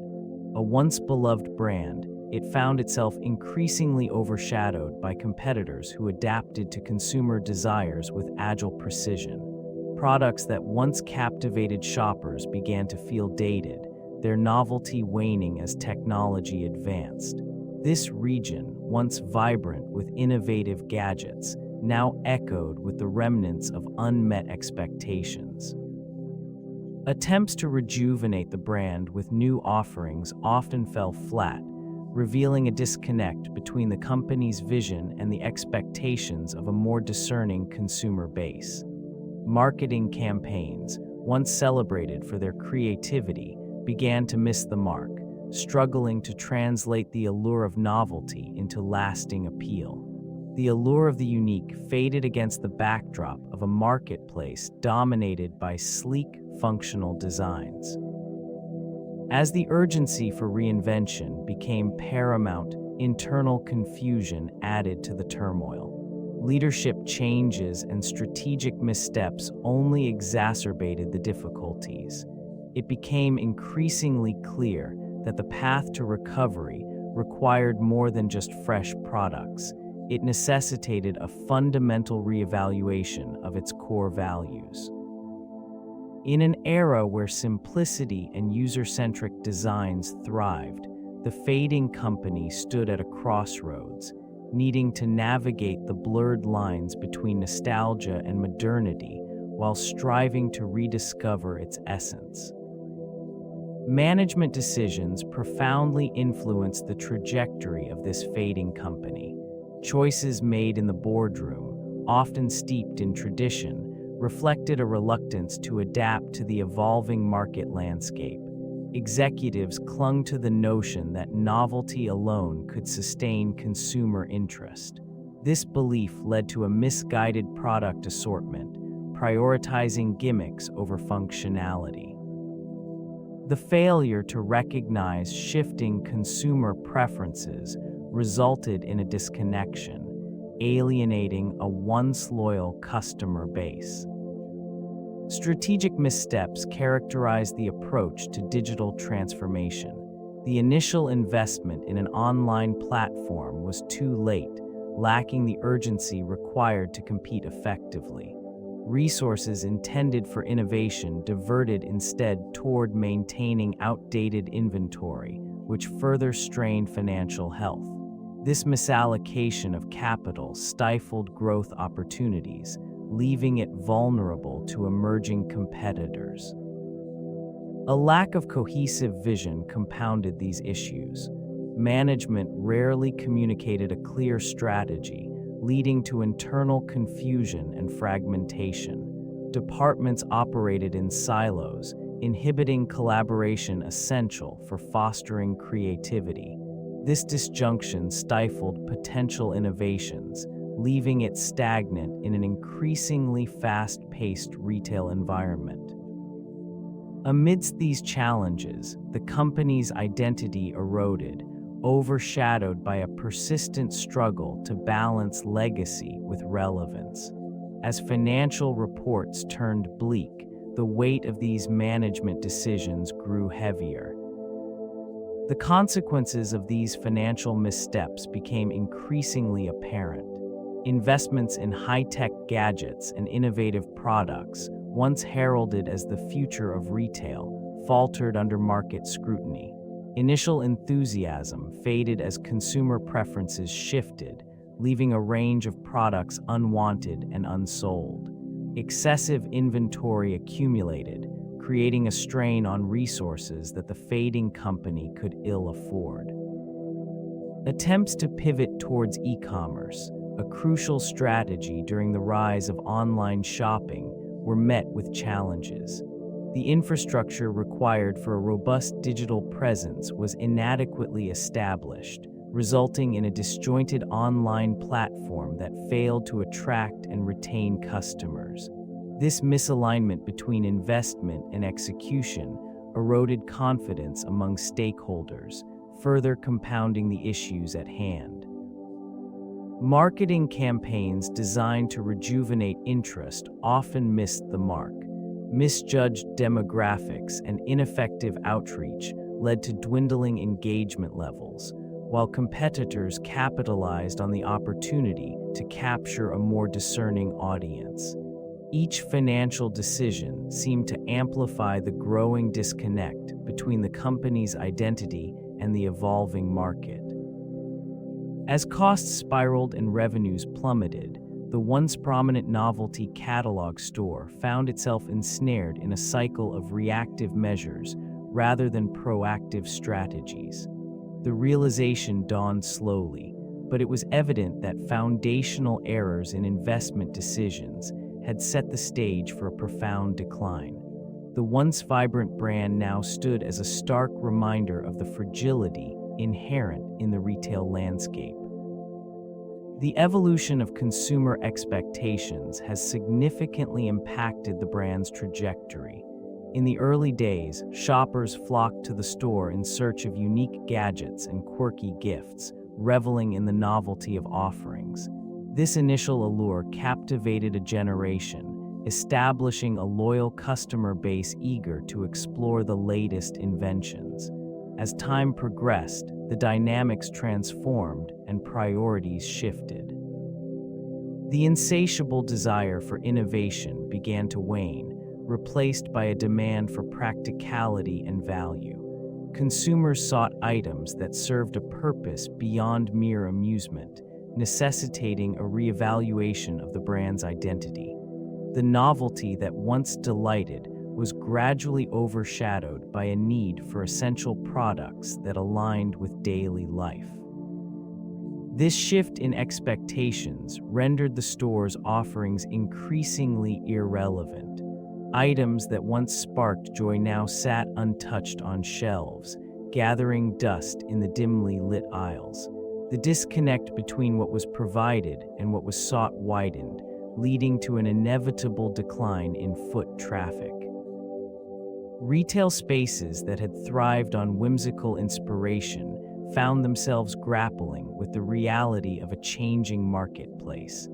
Speaker 1: A once beloved brand, it found itself increasingly overshadowed by competitors who adapted to consumer desires with agile precision. Products that once captivated shoppers began to feel dated, their novelty waning as technology advanced. This region, once vibrant with innovative gadgets, now echoed with the remnants of unmet expectations. Attempts to rejuvenate the brand with new offerings often fell flat, revealing a disconnect between the company's vision and the expectations of a more discerning consumer base. Marketing campaigns, once celebrated for their creativity, began to miss the mark, struggling to translate the allure of novelty into lasting appeal. The allure of the unique faded against the backdrop of a marketplace dominated by sleek, functional designs. As the urgency for reinvention became paramount, internal confusion added to the turmoil. Leadership changes and strategic missteps only exacerbated the difficulties. It became increasingly clear that the path to recovery required more than just fresh products. It necessitated a fundamental reevaluation of its core values. In an era where simplicity and user-centric designs thrived, the fading company stood at a crossroads, needing to navigate the blurred lines between nostalgia and modernity while striving to rediscover its essence. Management decisions profoundly influenced the trajectory of this fading company. Choices made in the boardroom, often steeped in tradition, reflected a reluctance to adapt to the evolving market landscape. Executives clung to the notion that novelty alone could sustain consumer interest. This belief led to a misguided product assortment, prioritizing gimmicks over functionality. The failure to recognize shifting consumer preferences resulted in a disconnection, alienating a once loyal customer base. Strategic missteps characterized the approach to digital transformation. The initial investment in an online platform was too late, lacking the urgency required to compete effectively. Resources intended for innovation diverted instead toward maintaining outdated inventory, which further strained financial health. This misallocation of capital stifled growth opportunities, leaving it vulnerable to emerging competitors. A lack of cohesive vision compounded these issues. Management rarely communicated a clear strategy, leading to internal confusion and fragmentation. Departments operated in silos, inhibiting collaboration essential for fostering creativity. This disjunction stifled potential innovations, leaving it stagnant in an increasingly fast-paced retail environment. Amidst these challenges, the company's identity eroded, overshadowed by a persistent struggle to balance legacy with relevance. As financial reports turned bleak, the weight of these management decisions grew heavier. The consequences of these financial missteps became increasingly apparent. Investments in high-tech gadgets and innovative products, once heralded as the future of retail, faltered under market scrutiny. Initial enthusiasm faded as consumer preferences shifted, leaving a range of products unwanted and unsold. Excessive inventory accumulated, creating a strain on resources that the fading company could ill afford. Attempts to pivot towards e-commerce, a crucial strategy during the rise of online shopping, were met with challenges. The infrastructure required for a robust digital presence was inadequately established, resulting in a disjointed online platform that failed to attract and retain customers. This misalignment between investment and execution eroded confidence among stakeholders, further compounding the issues at hand. Marketing campaigns designed to rejuvenate interest often missed the mark. Misjudged demographics and ineffective outreach led to dwindling engagement levels, while competitors capitalized on the opportunity to capture a more discerning audience. Each financial decision seemed to amplify the growing disconnect between the company's identity and the evolving market. As costs spiraled and revenues plummeted, the once prominent Novelty catalog store found itself ensnared in a cycle of reactive measures rather than proactive strategies. The realization dawned slowly, but it was evident that foundational errors in investment decisions had set the stage for a profound decline. The once vibrant brand now stood as a stark reminder of the fragility inherent in the retail landscape. The evolution of consumer expectations has significantly impacted the brand's trajectory. In the early days, shoppers flocked to the store in search of unique gadgets and quirky gifts, reveling in the novelty of offerings. This initial allure captivated a generation, establishing a loyal customer base eager to explore the latest inventions. As time progressed, the dynamics transformed and priorities shifted. The insatiable desire for innovation began to wane, replaced by a demand for practicality and value. Consumers sought items that served a purpose beyond mere amusement, necessitating a reevaluation of the brand's identity. The novelty that once delighted was gradually overshadowed by a need for essential products that aligned with daily life. This shift in expectations rendered the store's offerings increasingly irrelevant. Items that once sparked joy now sat untouched on shelves, gathering dust in the dimly lit aisles. The disconnect between what was provided and what was sought widened, leading to an inevitable decline in foot traffic. Retail spaces that had thrived on whimsical inspiration found themselves grappling with the reality of a changing marketplace.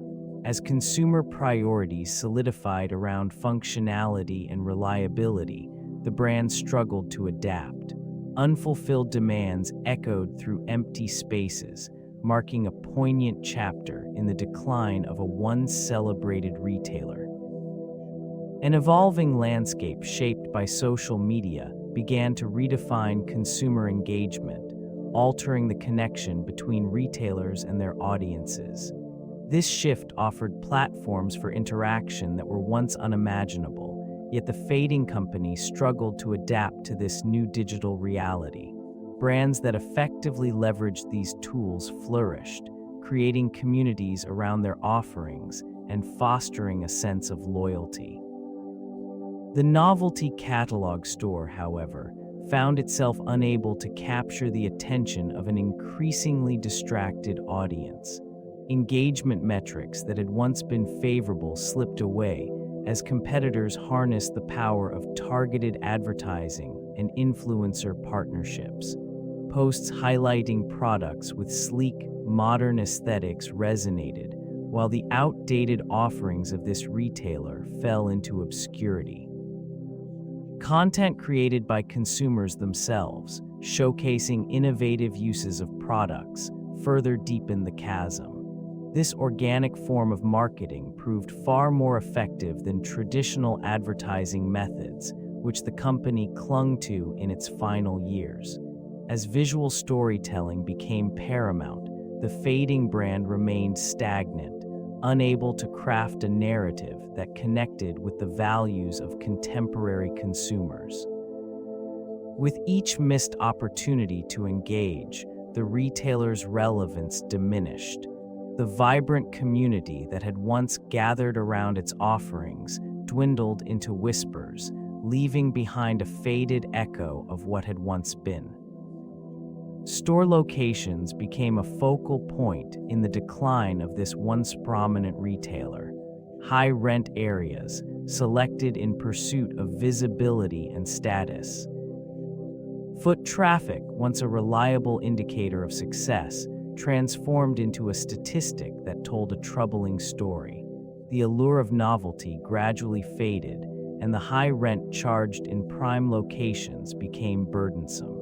Speaker 1: As consumer priorities solidified around functionality and reliability, the brand struggled to adapt. Unfulfilled demands echoed through empty spaces, marking a poignant chapter in the decline of a once celebrated retailer. An evolving landscape shaped by social media began to redefine consumer engagement, altering the connection between retailers and their audiences. This shift offered platforms for interaction that were once unimaginable, yet the fading company struggled to adapt to this new digital reality. Brands that effectively leveraged these tools flourished, creating communities around their offerings and fostering a sense of loyalty. The Novelty catalog store, however, found itself unable to capture the attention of an increasingly distracted audience. Engagement metrics that had once been favorable slipped away as competitors harnessed the power of targeted advertising and influencer partnerships. Posts highlighting products with sleek, modern aesthetics resonated, while the outdated offerings of this retailer fell into obscurity. Content created by consumers themselves, showcasing innovative uses of products, further deepened the chasm. This organic form of marketing proved far more effective than traditional advertising methods, which the company clung to in its final years. As visual storytelling became paramount, the fading brand remained stagnant, unable to craft a narrative that connected with the values of contemporary consumers. With each missed opportunity to engage, the retailer's relevance diminished. The vibrant community that had once gathered around its offerings dwindled into whispers, leaving behind a faded echo of what had once been. Store locations became a focal point in the decline of this once prominent retailer. High-rent areas, selected in pursuit of visibility and status. Foot traffic, once a reliable indicator of success, transformed into a statistic that told a troubling story. The allure of novelty gradually faded, and the high rent charged in prime locations became burdensome.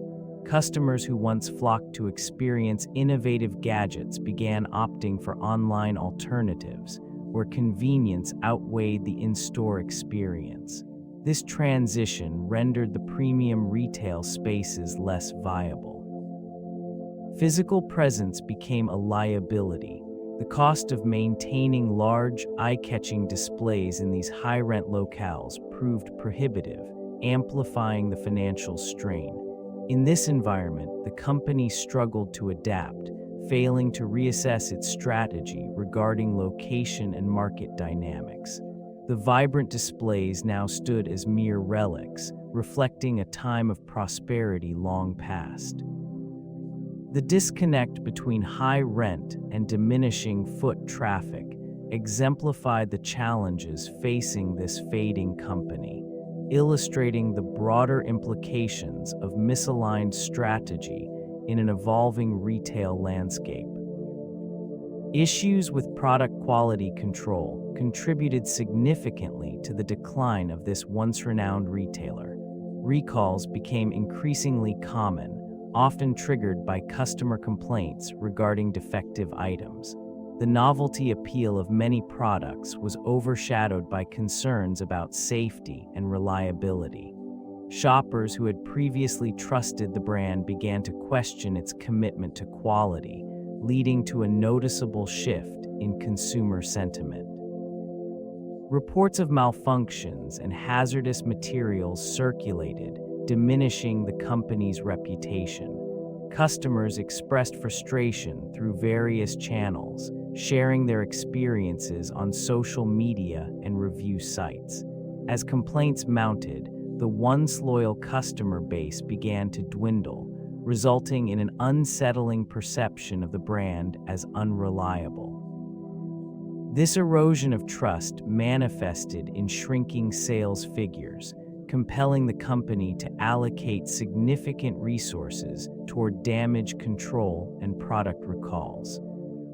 Speaker 1: Customers who once flocked to experience innovative gadgets began opting for online alternatives, where convenience outweighed the in-store experience. This transition rendered the premium retail spaces less viable. Physical presence became a liability. The cost of maintaining large, eye-catching displays in these high-rent locales proved prohibitive, amplifying the financial strain. In this environment, the company struggled to adapt, failing to reassess its strategy regarding location and market dynamics. The vibrant displays now stood as mere relics, reflecting a time of prosperity long past. The disconnect between high rent and diminishing foot traffic exemplified the challenges facing this fading company, illustrating the broader implications of misaligned strategy in an evolving retail landscape. Issues with product quality control contributed significantly to the decline of this once renowned retailer. Recalls became increasingly common, often triggered by customer complaints regarding defective items. The novelty appeal of many products was overshadowed by concerns about safety and reliability. Shoppers who had previously trusted the brand began to question its commitment to quality, leading to a noticeable shift in consumer sentiment. Reports of malfunctions and hazardous materials circulated, diminishing the company's reputation. Customers expressed frustration through various channels, sharing their experiences on social media and review sites. As complaints mounted, the once loyal customer base began to dwindle, resulting in an unsettling perception of the brand as unreliable. This erosion of trust manifested in shrinking sales figures, compelling the company to allocate significant resources toward damage control and product recalls.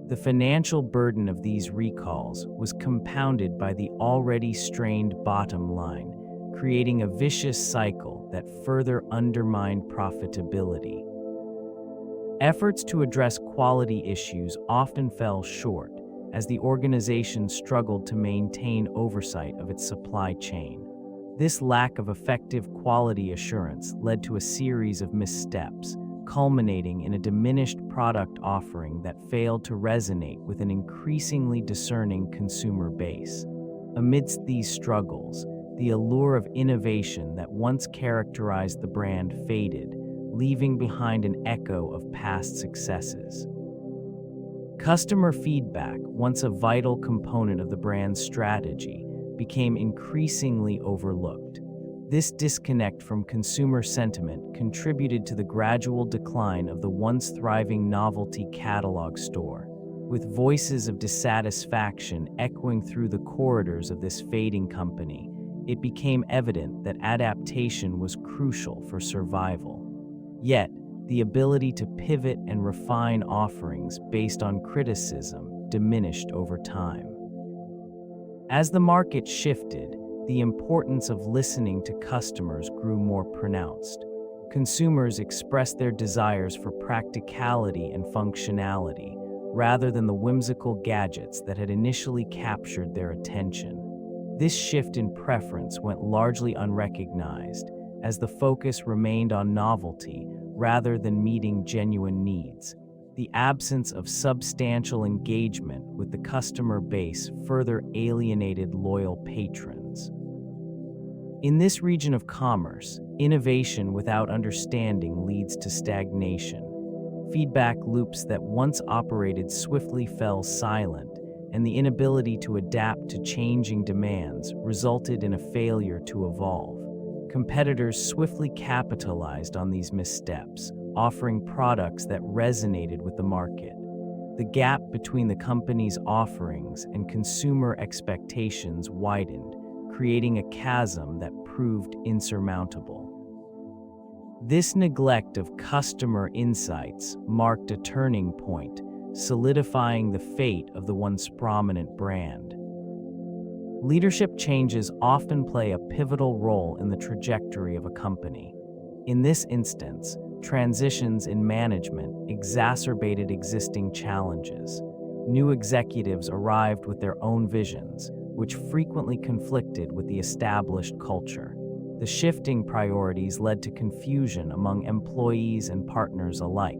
Speaker 1: The financial burden of these recalls was compounded by the already strained bottom line, creating a vicious cycle that further undermined profitability. Efforts to address quality issues often fell short, as the organization struggled to maintain oversight of its supply chain. This lack of effective quality assurance led to a series of missteps, culminating in a diminished product offering that failed to resonate with an increasingly discerning consumer base. Amidst these struggles, the allure of innovation that once characterized the brand faded, leaving behind an echo of past successes. Customer feedback, once a vital component of the brand's strategy, became increasingly overlooked. This disconnect from consumer sentiment contributed to the gradual decline of the once thriving novelty catalog store. With voices of dissatisfaction echoing through the corridors of this fading company, it became evident that adaptation was crucial for survival. Yet, the ability to pivot and refine offerings based on criticism diminished over time. As the market shifted, the importance of listening to customers grew more pronounced. Consumers expressed their desires for practicality and functionality, rather than the whimsical gadgets that had initially captured their attention. This shift in preference went largely unrecognized, as the focus remained on novelty rather than meeting genuine needs. The absence of substantial engagement with the customer base further alienated loyal patrons. In this region of commerce, innovation without understanding leads to stagnation. Feedback loops that once operated swiftly fell silent, and the inability to adapt to changing demands resulted in a failure to evolve. Competitors swiftly capitalized on these missteps, offering products that resonated with the market. The gap between the company's offerings and consumer expectations widened, creating a chasm that proved insurmountable. This neglect of customer insights marked a turning point, solidifying the fate of the once prominent brand. Leadership changes often play a pivotal role in the trajectory of a company. In this instance, transitions in management exacerbated existing challenges. New executives arrived with their own visions, which frequently conflicted with the established culture. The shifting priorities led to confusion among employees and partners alike.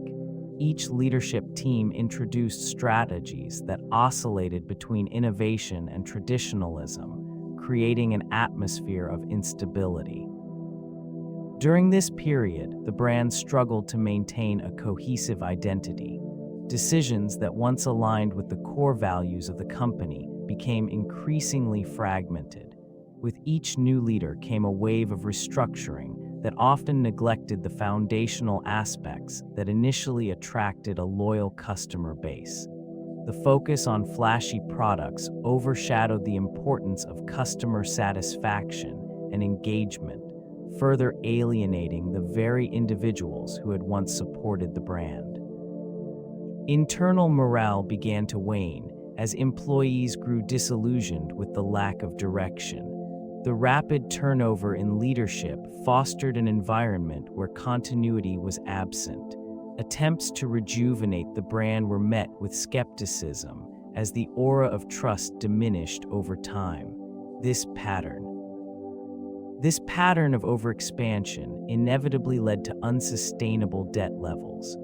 Speaker 1: Each leadership team introduced strategies that oscillated between innovation and traditionalism, creating an atmosphere of instability. During this period, the brand struggled to maintain a cohesive identity. Decisions that once aligned with the core values of the company became increasingly fragmented. With each new leader came a wave of restructuring, that often neglected the foundational aspects that initially attracted a loyal customer base. The focus on flashy products overshadowed the importance of customer satisfaction and engagement, further alienating the very individuals who had once supported the brand. Internal morale began to wane as employees grew disillusioned with the lack of direction. The rapid turnover in leadership fostered an environment where continuity was absent. Attempts to rejuvenate the brand were met with skepticism as the aura of trust diminished over time. This pattern of overexpansion inevitably led to unsustainable debt levels.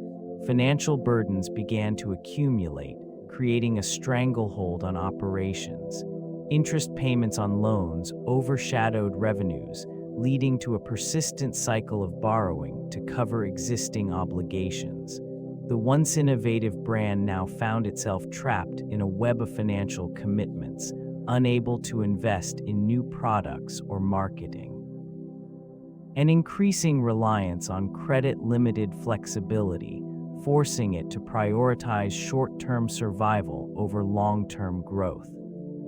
Speaker 1: Financial burdens began to accumulate, creating a stranglehold on operations. Interest payments on loans overshadowed revenues, leading to a persistent cycle of borrowing to cover existing obligations. The once innovative brand now found itself trapped in a web of financial commitments, unable to invest in new products or marketing. An increasing reliance on credit-limited flexibility, forcing it to prioritize short-term survival over long-term growth.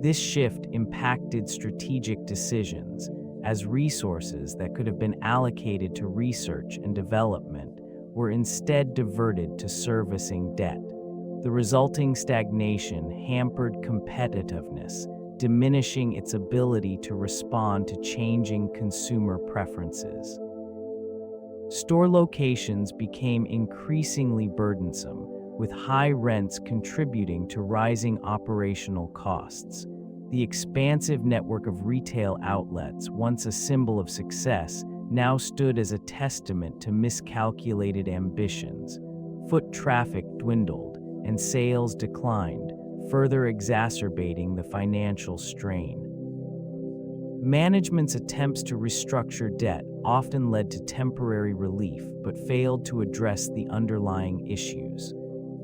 Speaker 1: This shift impacted strategic decisions, as resources that could have been allocated to research and development were instead diverted to servicing debt. The resulting stagnation hampered competitiveness, diminishing its ability to respond to changing consumer preferences. Store locations became increasingly burdensome, with high rents contributing to rising operational costs. The expansive network of retail outlets, once a symbol of success, now stood as a testament to miscalculated ambitions. Foot traffic dwindled, and sales declined, further exacerbating the financial strain. Management's attempts to restructure debt often led to temporary relief but failed to address the underlying issues.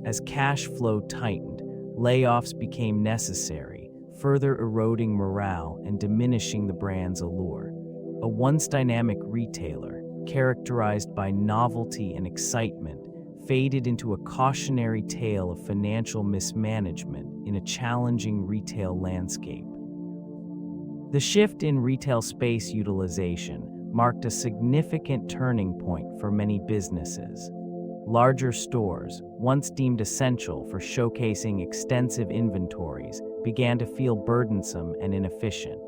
Speaker 1: As cash flow tightened, layoffs became necessary, further eroding morale and diminishing the brand's allure. A once dynamic retailer, characterized by novelty and excitement, faded into a cautionary tale of financial mismanagement in a challenging retail landscape. The shift in retail space utilization marked a significant turning point for many businesses. Larger stores, once deemed essential for showcasing extensive inventories, began to feel burdensome and inefficient.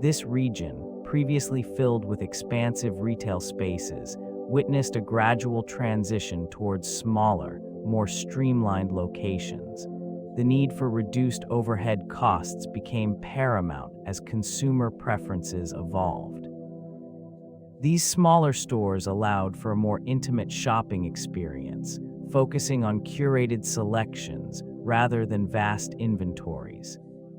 Speaker 1: This region, previously filled with expansive retail spaces, witnessed a gradual transition towards smaller, more streamlined locations. The need for reduced overhead costs became paramount as consumer preferences evolved. These smaller stores allowed for a more intimate shopping experience, focusing on curated selections rather than vast inventories.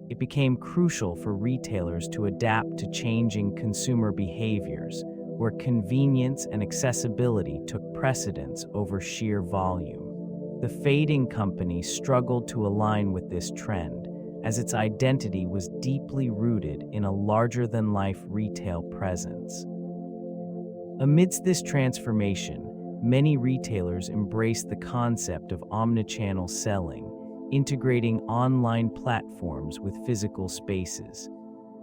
Speaker 1: It became crucial for retailers to adapt to changing consumer behaviors, where convenience and accessibility took precedence over sheer volume. The fading company struggled to align with this trend, as its identity was deeply rooted in a larger-than-life retail presence. Amidst this transformation, many retailers embraced the concept of omnichannel selling, integrating online platforms with physical spaces.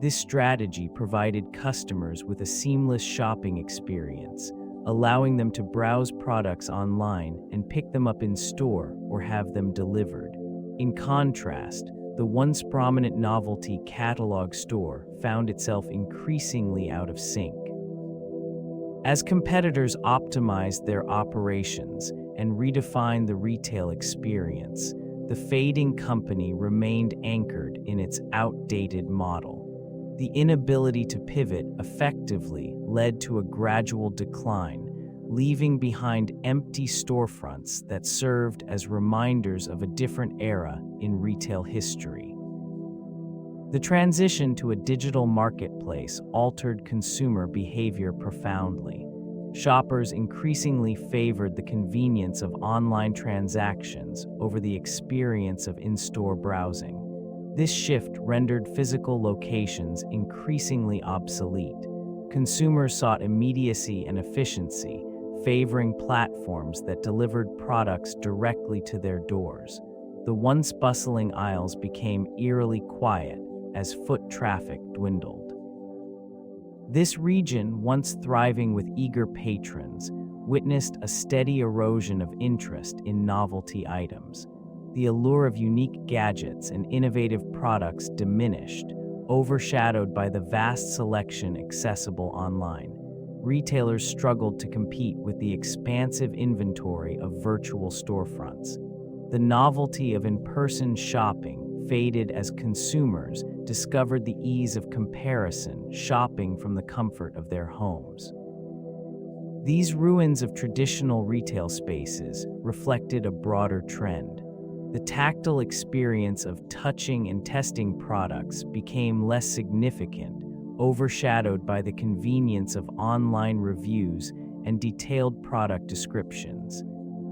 Speaker 1: This strategy provided customers with a seamless shopping experience, allowing them to browse products online and pick them up in store or have them delivered. In contrast, the once prominent novelty catalog store found itself increasingly out of sync. As competitors optimized their operations and redefined the retail experience, the fading company remained anchored in its outdated model. The inability to pivot effectively led to a gradual decline, leaving behind empty storefronts that served as reminders of a different era in retail history. The transition to a digital marketplace altered consumer behavior profoundly. Shoppers increasingly favored the convenience of online transactions over the experience of in-store browsing. This shift rendered physical locations increasingly obsolete. Consumers sought immediacy and efficiency, favoring platforms that delivered products directly to their doors. The once bustling aisles became eerily quiet as foot traffic dwindled. This region, once thriving with eager patrons, witnessed a steady erosion of interest in novelty items. The allure of unique gadgets and innovative products diminished, overshadowed by the vast selection accessible online. Retailers struggled to compete with the expansive inventory of virtual storefronts. The novelty of in-person shopping faded as consumers discovered the ease of comparison, shopping from the comfort of their homes. These ruins of traditional retail spaces reflected a broader trend. The tactile experience of touching and testing products became less significant, overshadowed by the convenience of online reviews and detailed product descriptions.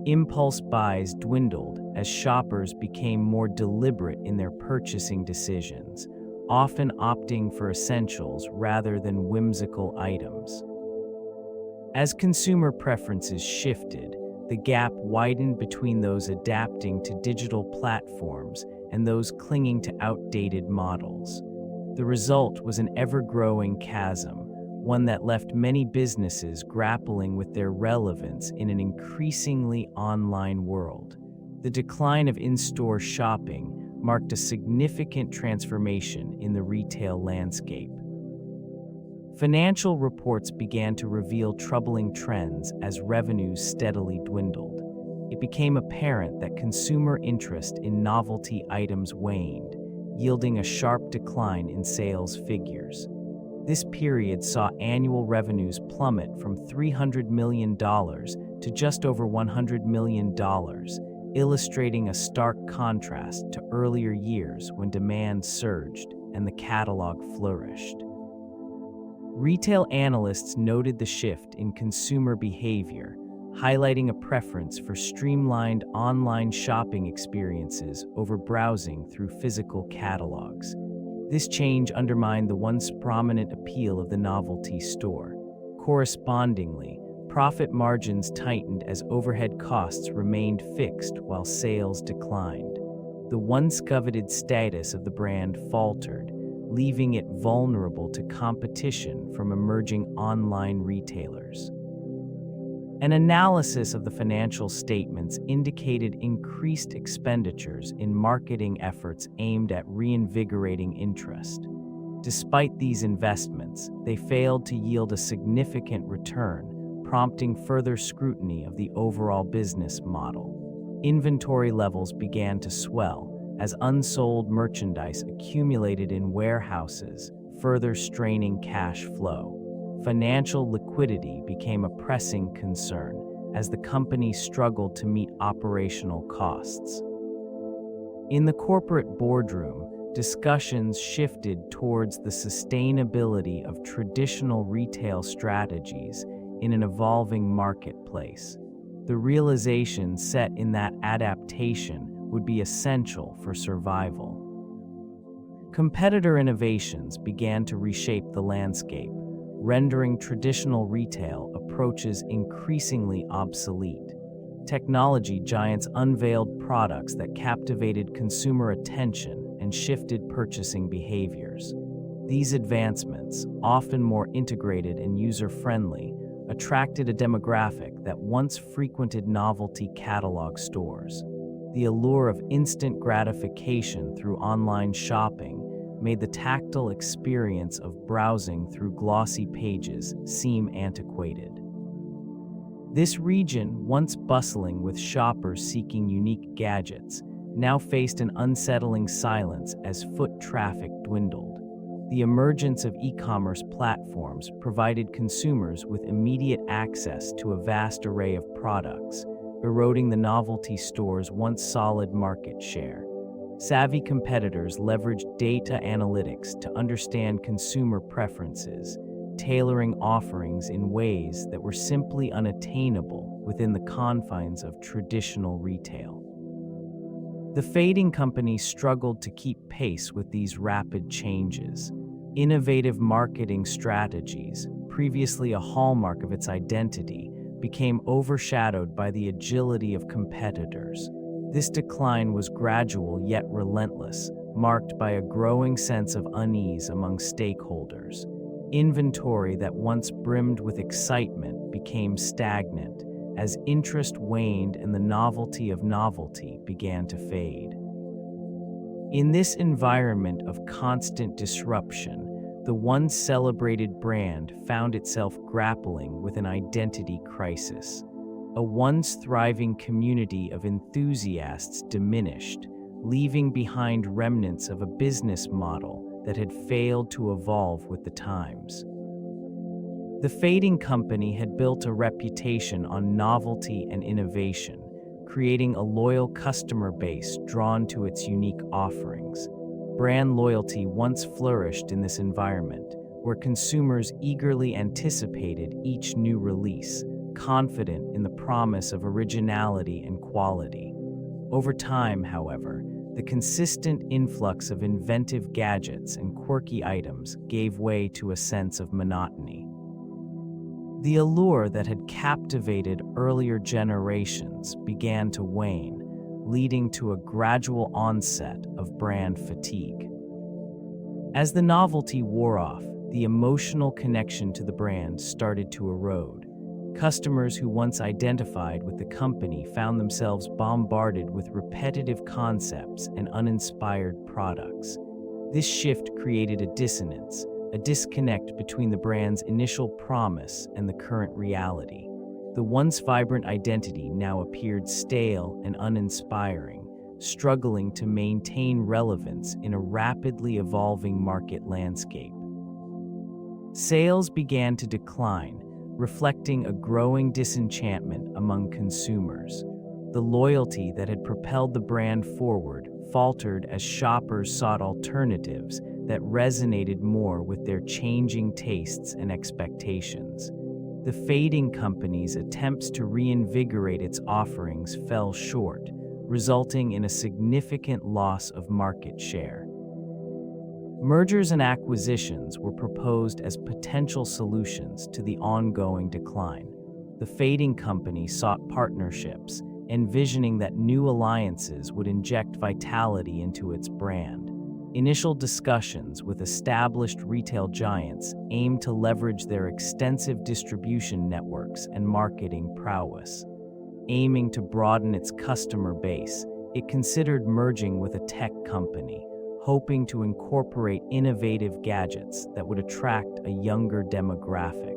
Speaker 1: Impulse buys dwindled as shoppers became more deliberate in their purchasing decisions, often opting for essentials rather than whimsical items. As consumer preferences shifted, the gap widened between those adapting to digital platforms and those clinging to outdated models. The result was an ever-growing chasm, one that left many businesses grappling with their relevance in an increasingly online world. The decline of in-store shopping marked a significant transformation in the retail landscape. Financial reports began to reveal troubling trends as revenues steadily dwindled. It became apparent that consumer interest in novelty items waned, yielding a sharp decline in sales figures. This period saw annual revenues plummet from $300 million to just over $100 million, illustrating a stark contrast to earlier years when demand surged and the catalog flourished. Retail analysts noted the shift in consumer behavior, highlighting a preference for streamlined online shopping experiences over browsing through physical catalogs. This change undermined the once prominent appeal of the novelty store. Correspondingly, profit margins tightened as overhead costs remained fixed while sales declined. The once coveted status of the brand faltered, leaving it vulnerable to competition from emerging online retailers. An analysis of the financial statements indicated increased expenditures in marketing efforts aimed at reinvigorating interest. Despite these investments, they failed to yield a significant return, prompting further scrutiny of the overall business model. Inventory levels began to swell as unsold merchandise accumulated in warehouses, further straining cash flow. Financial liquidity became a pressing concern as the company struggled to meet operational costs. In the corporate boardroom, discussions shifted towards the sustainability of traditional retail strategies in an evolving marketplace. The realization set in that adaptation would be essential for survival. Competitor innovations began to reshape the landscape, rendering traditional retail approaches increasingly obsolete. Technology giants unveiled products that captivated consumer attention and shifted purchasing behaviors. These advancements, often more integrated and user-friendly, attracted a demographic that once frequented novelty catalog stores. The allure of instant gratification through online shopping made the tactile experience of browsing through glossy pages seem antiquated. This region, once bustling with shoppers seeking unique gadgets, now faced an unsettling silence as foot traffic dwindled. The emergence of e-commerce platforms provided consumers with immediate access to a vast array of products, eroding the novelty store's once solid market share. Savvy competitors leveraged data analytics to understand consumer preferences, tailoring offerings in ways that were simply unattainable within the confines of traditional retail. The fading company struggled to keep pace with these rapid changes. Innovative marketing strategies, previously a hallmark of its identity, became overshadowed by the agility of competitors. This decline was gradual yet relentless, marked by a growing sense of unease among stakeholders. Inventory that once brimmed with excitement became stagnant as interest waned and the novelty of novelty began to fade. In this environment of constant disruption, the once celebrated brand found itself grappling with an identity crisis. A once thriving community of enthusiasts diminished, leaving behind remnants of a business model that had failed to evolve with the times. The fading company had built a reputation on novelty and innovation, creating a loyal customer base drawn to its unique offerings. Brand loyalty once flourished in this environment, where consumers eagerly anticipated each new release, confident in the promise of originality and quality. Over time, however, the consistent influx of inventive gadgets and quirky items gave way to a sense of monotony. The allure that had captivated earlier generations began to wane, leading to a gradual onset of brand fatigue. As the novelty wore off, the emotional connection to the brand started to erode. Customers who once identified with the company found themselves bombarded with repetitive concepts and uninspired products. This shift created a dissonance, a disconnect between the brand's initial promise and the current reality. The once vibrant identity now appeared stale and uninspiring, struggling to maintain relevance in a rapidly evolving market landscape. Sales began to decline, reflecting a growing disenchantment among consumers. The loyalty that had propelled the brand forward faltered as shoppers sought alternatives that resonated more with their changing tastes and expectations. The fading company's attempts to reinvigorate its offerings fell short, resulting in a significant loss of market share. Mergers and acquisitions were proposed as potential solutions to the ongoing decline. The fading company sought partnerships, envisioning that new alliances would inject vitality into its brand. Initial discussions with established retail giants aimed to leverage their extensive distribution networks and marketing prowess. Aiming to broaden its customer base, it considered merging with a tech company, hoping to incorporate innovative gadgets that would attract a younger demographic.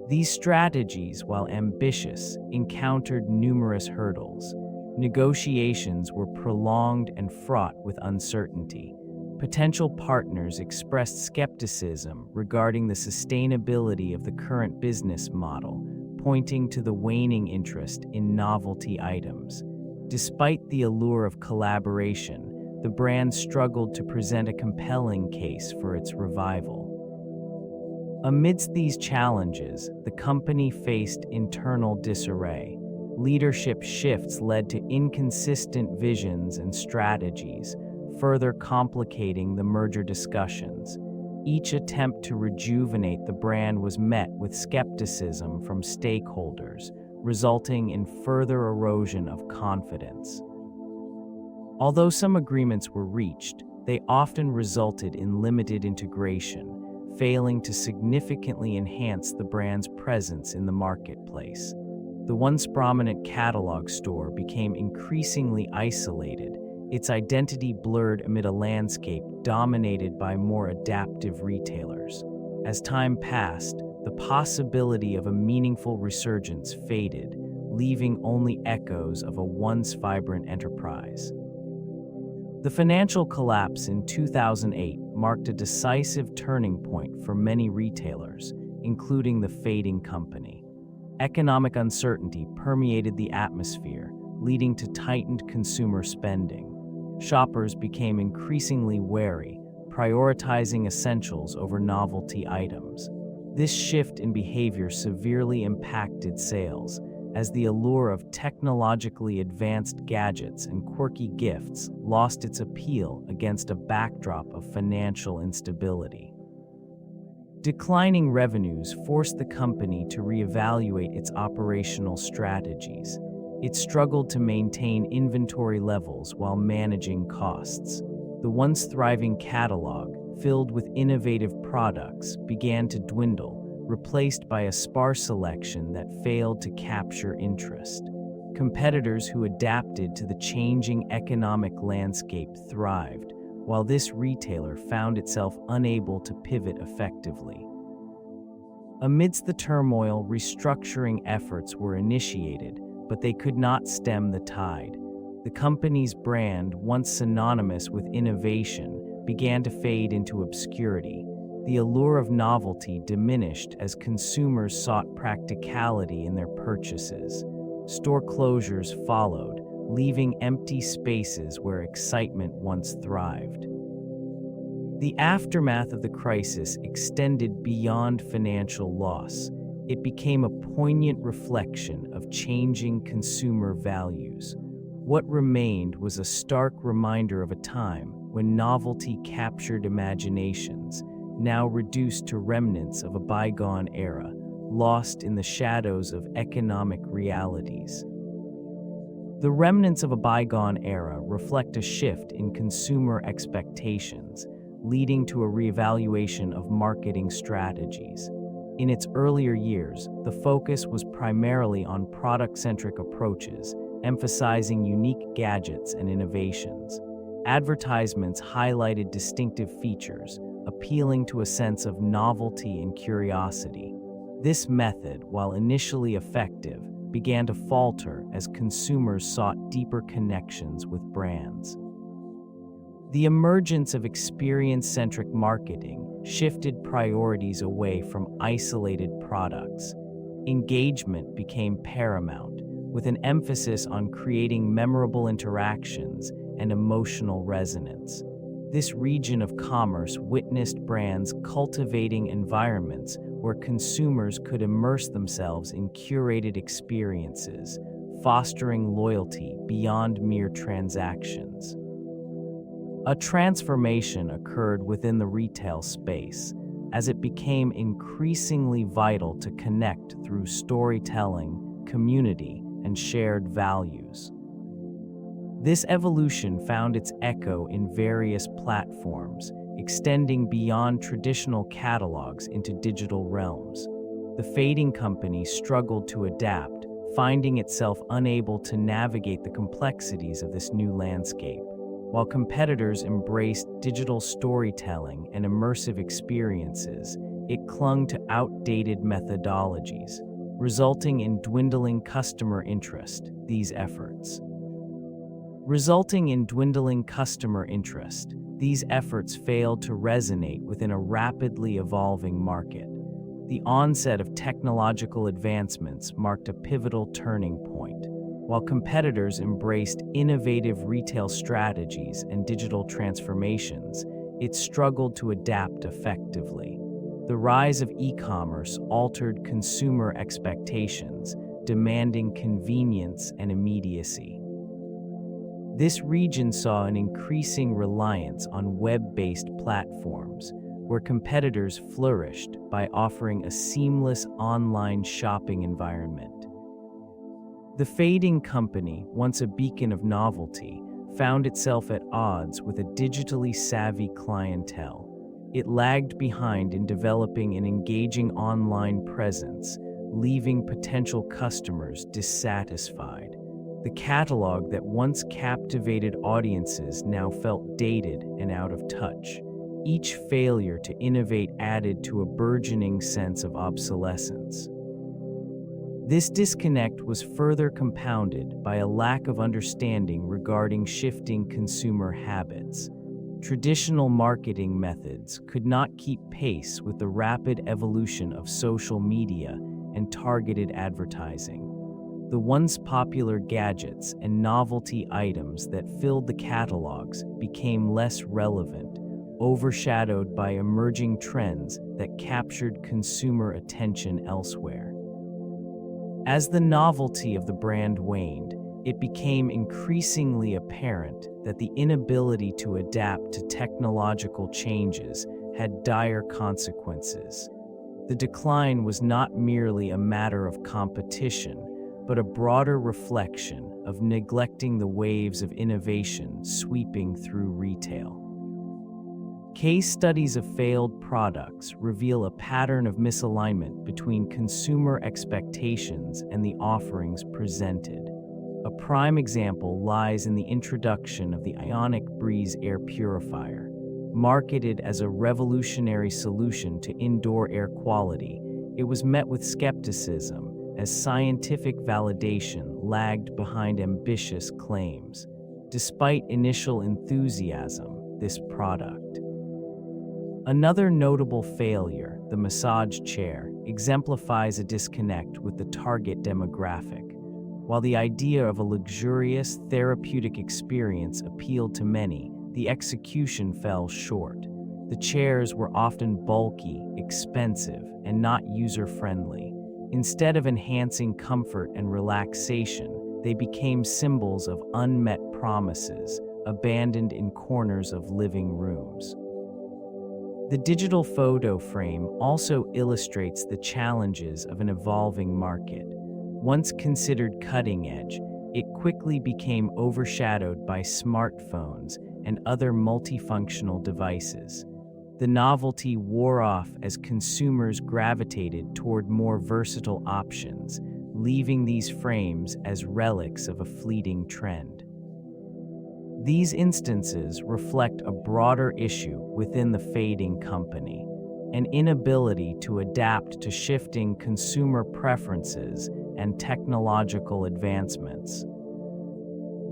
Speaker 1: These strategies, while ambitious, encountered numerous hurdles. Negotiations were prolonged and fraught with uncertainty. Potential partners expressed skepticism regarding the sustainability of the current business model, pointing to the waning interest in novelty items. Despite the allure of collaboration, the brand struggled to present a compelling case for its revival. Amidst these challenges, the company faced internal disarray. Leadership shifts led to inconsistent visions and strategies, further complicating the merger discussions. Each attempt to rejuvenate the brand was met with skepticism from stakeholders, resulting in further erosion of confidence. Although some agreements were reached, they often resulted in limited integration, failing to significantly enhance the brand's presence in the marketplace. The once prominent catalog store became increasingly isolated, its identity blurred amid a landscape dominated by more adaptive retailers. As time passed, the possibility of a meaningful resurgence faded, leaving only echoes of a once vibrant enterprise. The financial collapse in 2008 marked a decisive turning point for many retailers, including the fading company. Economic uncertainty permeated the atmosphere, leading to tightened consumer spending. Shoppers became increasingly wary, prioritizing essentials over novelty items. This shift in behavior severely impacted sales, as the allure of technologically advanced gadgets and quirky gifts lost its appeal against a backdrop of financial instability. Declining revenues forced the company to reevaluate its operational strategies. It struggled to maintain inventory levels while managing costs. The once thriving catalog, filled with innovative products, began to dwindle, replaced by a sparse selection that failed to capture interest. Competitors who adapted to the changing economic landscape thrived, while this retailer found itself unable to pivot effectively. Amidst the turmoil, restructuring efforts were initiated, but they could not stem the tide. The company's brand, once synonymous with innovation, began to fade into obscurity. The allure of novelty diminished as consumers sought practicality in their purchases. Store closures followed, leaving empty spaces where excitement once thrived. The aftermath of the crisis extended beyond financial loss. It became a poignant reflection of changing consumer values. What remained was a stark reminder of a time when novelty captured imaginations, now reduced to remnants of a bygone era, lost in the shadows of economic realities. The remnants of a bygone era reflect a shift in consumer expectations, leading to a reevaluation of marketing strategies. In its earlier years, the focus was primarily on product-centric approaches, emphasizing unique gadgets and innovations. Advertisements highlighted distinctive features, appealing to a sense of novelty and curiosity. This method, while initially effective, began to falter as consumers sought deeper connections with brands. The emergence of experience-centric marketing shifted priorities away from isolated products. Engagement became paramount, with an emphasis on creating memorable interactions and emotional resonance. This region of commerce witnessed brands cultivating environments where consumers could immerse themselves in curated experiences, fostering loyalty beyond mere transactions. A transformation occurred within the retail space, as it became increasingly vital to connect through storytelling, community, and shared values. This evolution found its echo in various platforms, extending beyond traditional catalogs into digital realms. The fading company struggled to adapt, finding itself unable to navigate the complexities of this new landscape. While competitors embraced digital storytelling and immersive experiences, it clung to outdated methodologies, resulting in dwindling customer interest. These efforts failed to resonate within a rapidly evolving market. The onset of technological advancements marked a pivotal turning point. While competitors embraced innovative retail strategies and digital transformations, it struggled to adapt effectively. The rise of e-commerce altered consumer expectations, demanding convenience and immediacy. This region saw an increasing reliance on web-based platforms, where competitors flourished by offering a seamless online shopping environment. The fading company, once a beacon of novelty, found itself at odds with a digitally savvy clientele. It lagged behind in developing an engaging online presence, leaving potential customers dissatisfied. The catalog that once captivated audiences now felt dated and out of touch. Each failure to innovate added to a burgeoning sense of obsolescence. This disconnect was further compounded by a lack of understanding regarding shifting consumer habits. Traditional marketing methods could not keep pace with the rapid evolution of social media and targeted advertising. The once popular gadgets and novelty items that filled the catalogs became less relevant, overshadowed by emerging trends that captured consumer attention elsewhere. As the novelty of the brand waned, it became increasingly apparent that the inability to adapt to technological changes had dire consequences. The decline was not merely a matter of competition, but a broader reflection of neglecting the waves of innovation sweeping through retail. Case studies of failed products reveal a pattern of misalignment between consumer expectations and the offerings presented. A prime example lies in the introduction of the Ionic Breeze air purifier. Marketed as a revolutionary solution to indoor air quality, it was met with skepticism as scientific validation lagged behind ambitious claims. Despite initial enthusiasm, this product. Another notable failure, the massage chair, exemplifies a disconnect with the target demographic. While the idea of a luxurious, therapeutic experience appealed to many, the execution fell short. The chairs were often bulky, expensive, and not user-friendly. Instead of enhancing comfort and relaxation, they became symbols of unmet promises, abandoned in corners of living rooms. The digital photo frame also illustrates the challenges of an evolving market. Once considered cutting edge, it quickly became overshadowed by smartphones and other multifunctional devices. The novelty wore off as consumers gravitated toward more versatile options, leaving these frames as relics of a fleeting trend. These instances reflect a broader issue within the fading company, an inability to adapt to shifting consumer preferences and technological advancements.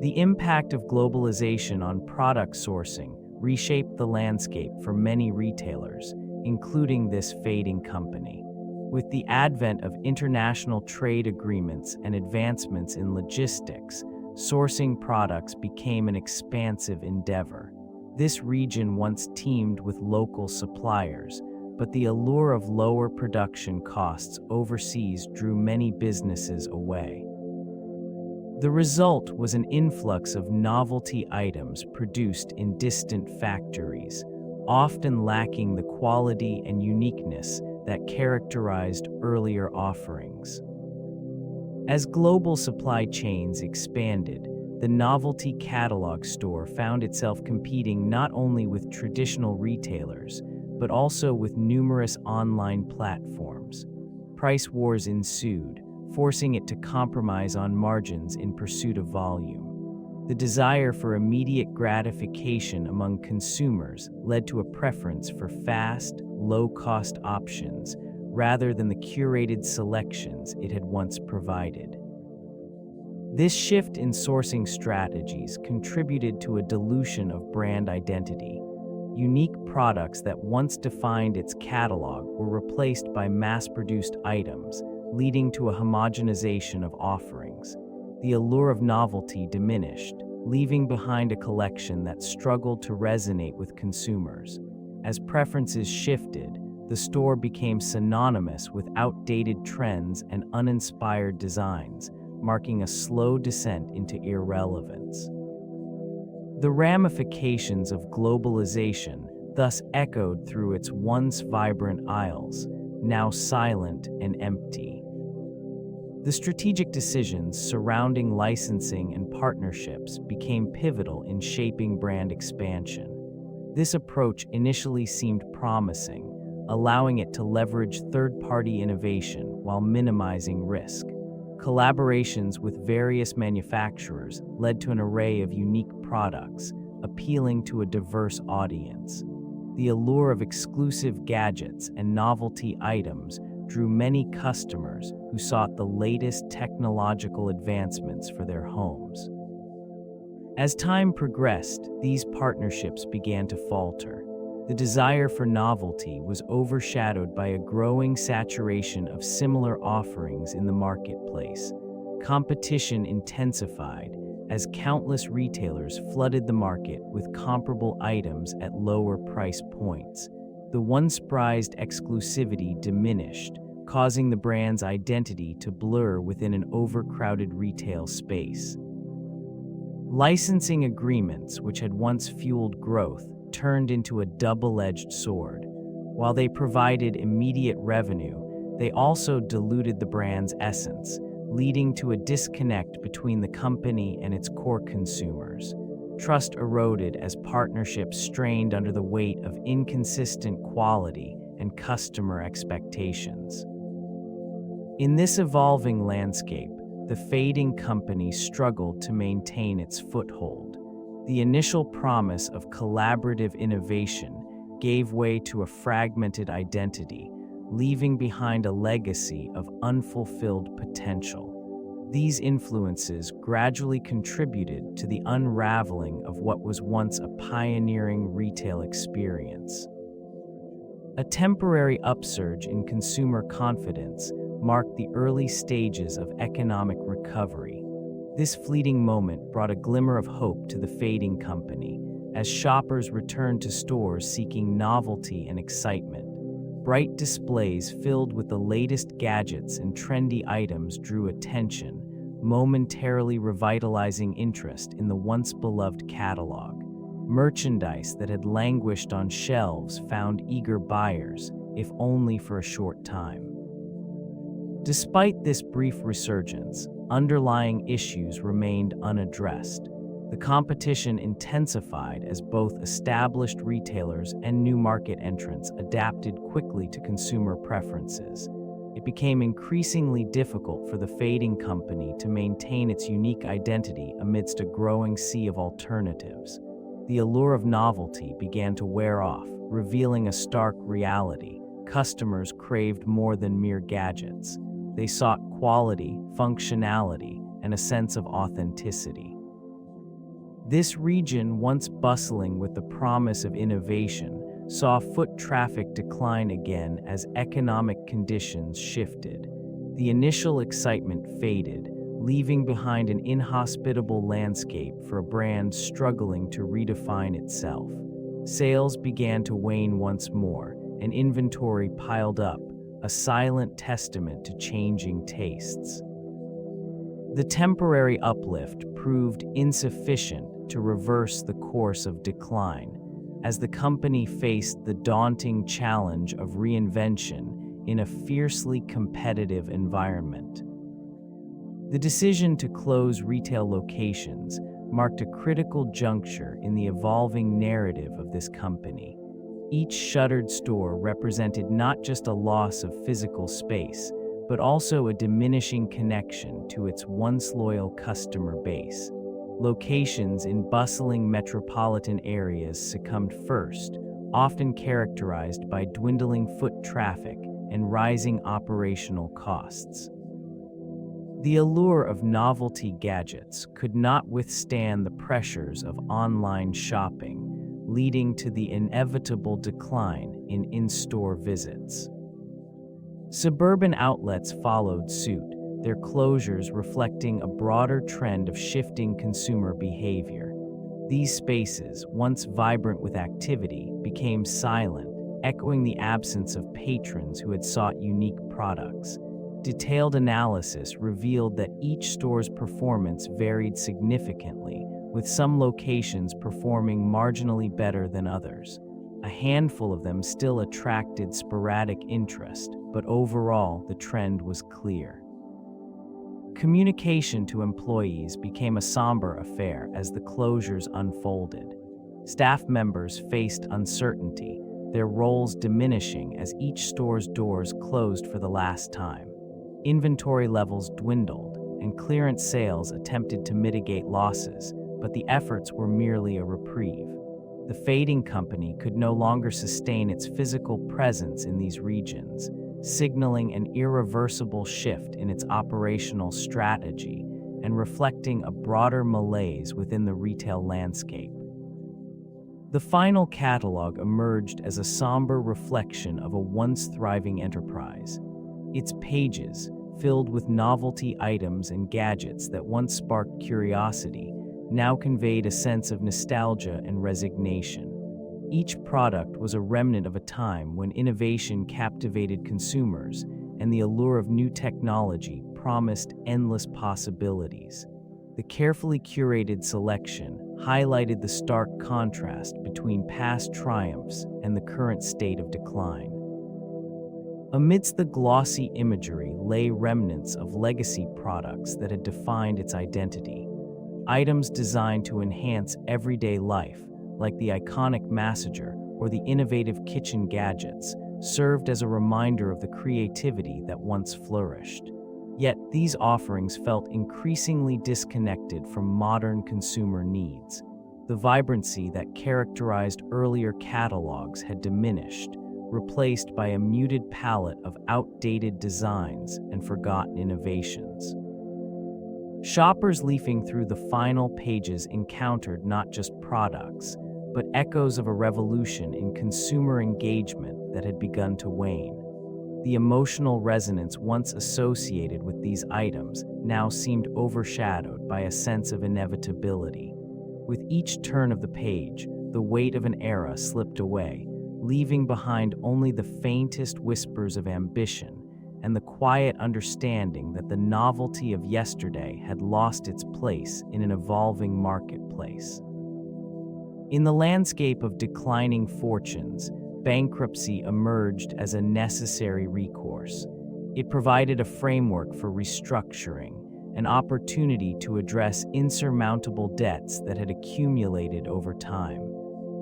Speaker 1: The impact of globalization on product sourcing reshaped the landscape for many retailers, including this fading company. With the advent of international trade agreements and advancements in logistics, sourcing products became an expansive endeavor. This region once teemed with local suppliers, but the allure of lower production costs overseas drew many businesses away. The result was an influx of novelty items produced in distant factories, often lacking the quality and uniqueness that characterized earlier offerings. As global supply chains expanded, the novelty catalog store found itself competing not only with traditional retailers, but also with numerous online platforms. Price wars ensued, forcing it to compromise on margins in pursuit of volume. The desire for immediate gratification among consumers led to a preference for fast, low-cost options rather than the curated selections it had once provided. This shift in sourcing strategies contributed to a dilution of brand identity. Unique products that once defined its catalog were replaced by mass-produced items, leading to a homogenization of offerings. The allure of novelty diminished, leaving behind a collection that struggled to resonate with consumers. As preferences shifted, the store became synonymous with outdated trends and uninspired designs, marking a slow descent into irrelevance. The ramifications of globalization thus echoed through its once vibrant aisles, now silent and empty. The strategic decisions surrounding licensing and partnerships became pivotal in shaping brand expansion. This approach initially seemed promising, allowing it to leverage third-party innovation while minimizing risk. Collaborations with various manufacturers led to an array of unique products, appealing to a diverse audience. The allure of exclusive gadgets and novelty items drew many customers who sought the latest technological advancements for their homes. As time progressed, these partnerships began to falter. The desire for novelty was overshadowed by a growing saturation of similar offerings in the marketplace. Competition intensified as countless retailers flooded the market with comparable items at lower price points. The once prized exclusivity diminished, causing the brand's identity to blur within an overcrowded retail space. Licensing agreements, which had once fueled growth, turned into a double-edged sword. While they provided immediate revenue, they also diluted the brand's essence, leading to a disconnect between the company and its core consumers. Trust eroded as partnerships strained under the weight of inconsistent quality and customer expectations. In this evolving landscape, the fading company struggled to maintain its foothold. The initial promise of collaborative innovation gave way to a fragmented identity, leaving behind a legacy of unfulfilled potential. These influences gradually contributed to the unraveling of what was once a pioneering retail experience. A temporary upsurge in consumer confidence marked the early stages of economic recovery. This fleeting moment brought a glimmer of hope to the fading company, as shoppers returned to stores seeking novelty and excitement. Bright displays filled with the latest gadgets and trendy items drew attention, momentarily revitalizing interest in the once beloved catalog. Merchandise that had languished on shelves found eager buyers, if only for a short time. Despite this brief resurgence, underlying issues remained unaddressed. The competition intensified as both established retailers and new market entrants adapted quickly to consumer preferences. It became increasingly difficult for the fading company to maintain its unique identity amidst a growing sea of alternatives. The allure of novelty began to wear off, revealing a stark reality. Customers craved more than mere gadgets. They sought quality, functionality, and a sense of authenticity. This region, once bustling with the promise of innovation, saw foot traffic decline again as economic conditions shifted. The initial excitement faded, leaving behind an inhospitable landscape for a brand struggling to redefine itself. Sales began to wane once more, and inventory piled up, a silent testament to changing tastes. The temporary uplift proved insufficient to reverse the course of decline, as the company faced the daunting challenge of reinvention in a fiercely competitive environment. The decision to close retail locations marked a critical juncture in the evolving narrative of this company. Each shuttered store represented not just a loss of physical space, but also a diminishing connection to its once loyal customer base. Locations in bustling metropolitan areas succumbed first, often characterized by dwindling foot traffic and rising operational costs. The allure of novelty gadgets could not withstand the pressures of online shopping, leading to the inevitable decline in in-store visits. Suburban outlets followed suit, their closures reflecting a broader trend of shifting consumer behavior. These spaces, once vibrant with activity, became silent, echoing the absence of patrons who had sought unique products. Detailed analysis revealed that each store's performance varied significantly, with some locations performing marginally better than others. A handful of them still attracted sporadic interest, but overall the trend was clear. Communication to employees became a somber affair as the closures unfolded. Staff members faced uncertainty, their roles diminishing as each store's doors closed for the last time. Inventory levels dwindled, and clearance sales attempted to mitigate losses, but the efforts were merely a reprieve. The fading company could no longer sustain its physical presence in these regions, signaling an irreversible shift in its operational strategy and reflecting a broader malaise within the retail landscape. The final catalog emerged as a somber reflection of a once thriving enterprise. Its pages, filled with novelty items and gadgets that once sparked curiosity, now conveyed a sense of nostalgia and resignation. Each product was a remnant of a time when innovation captivated consumers and the allure of new technology promised endless possibilities. The carefully curated selection, highlighted the stark contrast between past triumphs and the current state of decline. Amidst the glossy imagery lay remnants of legacy products that had defined its identity. Items designed to enhance everyday life, like the iconic massager or the innovative kitchen gadgets, served as a reminder of the creativity that once flourished. Yet, these offerings felt increasingly disconnected from modern consumer needs. The vibrancy that characterized earlier catalogs had diminished, replaced by a muted palette of outdated designs and forgotten innovations. Shoppers leafing through the final pages encountered not just products, but echoes of a revolution in consumer engagement that had begun to wane. The emotional resonance once associated with these items now seemed overshadowed by a sense of inevitability. With each turn of the page, the weight of an era slipped away, leaving behind only the faintest whispers of ambition and the quiet understanding that the novelty of yesterday had lost its place in an evolving marketplace. In the landscape of declining fortunes, bankruptcy emerged as a necessary recourse. It provided a framework for restructuring, an opportunity to address insurmountable debts that had accumulated over time.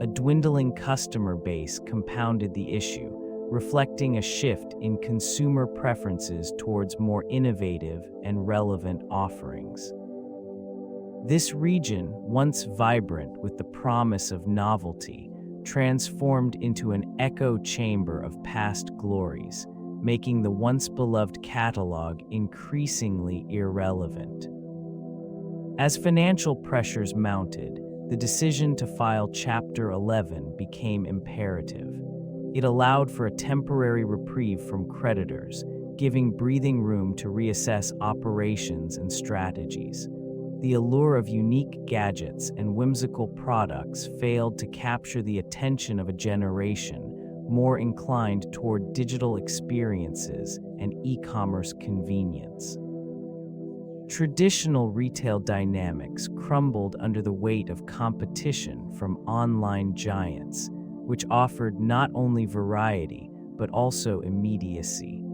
Speaker 1: A dwindling customer base compounded the issue, reflecting a shift in consumer preferences towards more innovative and relevant offerings. This region, once vibrant with the promise of novelty, transformed into an echo chamber of past glories, making the once beloved catalog increasingly irrelevant. As financial pressures mounted, the decision to file Chapter 11 became imperative. It allowed for a temporary reprieve from creditors, giving breathing room to reassess operations and strategies. The allure of unique gadgets and whimsical products failed to capture the attention of a generation more inclined toward digital experiences and e-commerce convenience. Traditional retail dynamics crumbled under the weight of competition from online giants, which offered not only variety but also immediacy.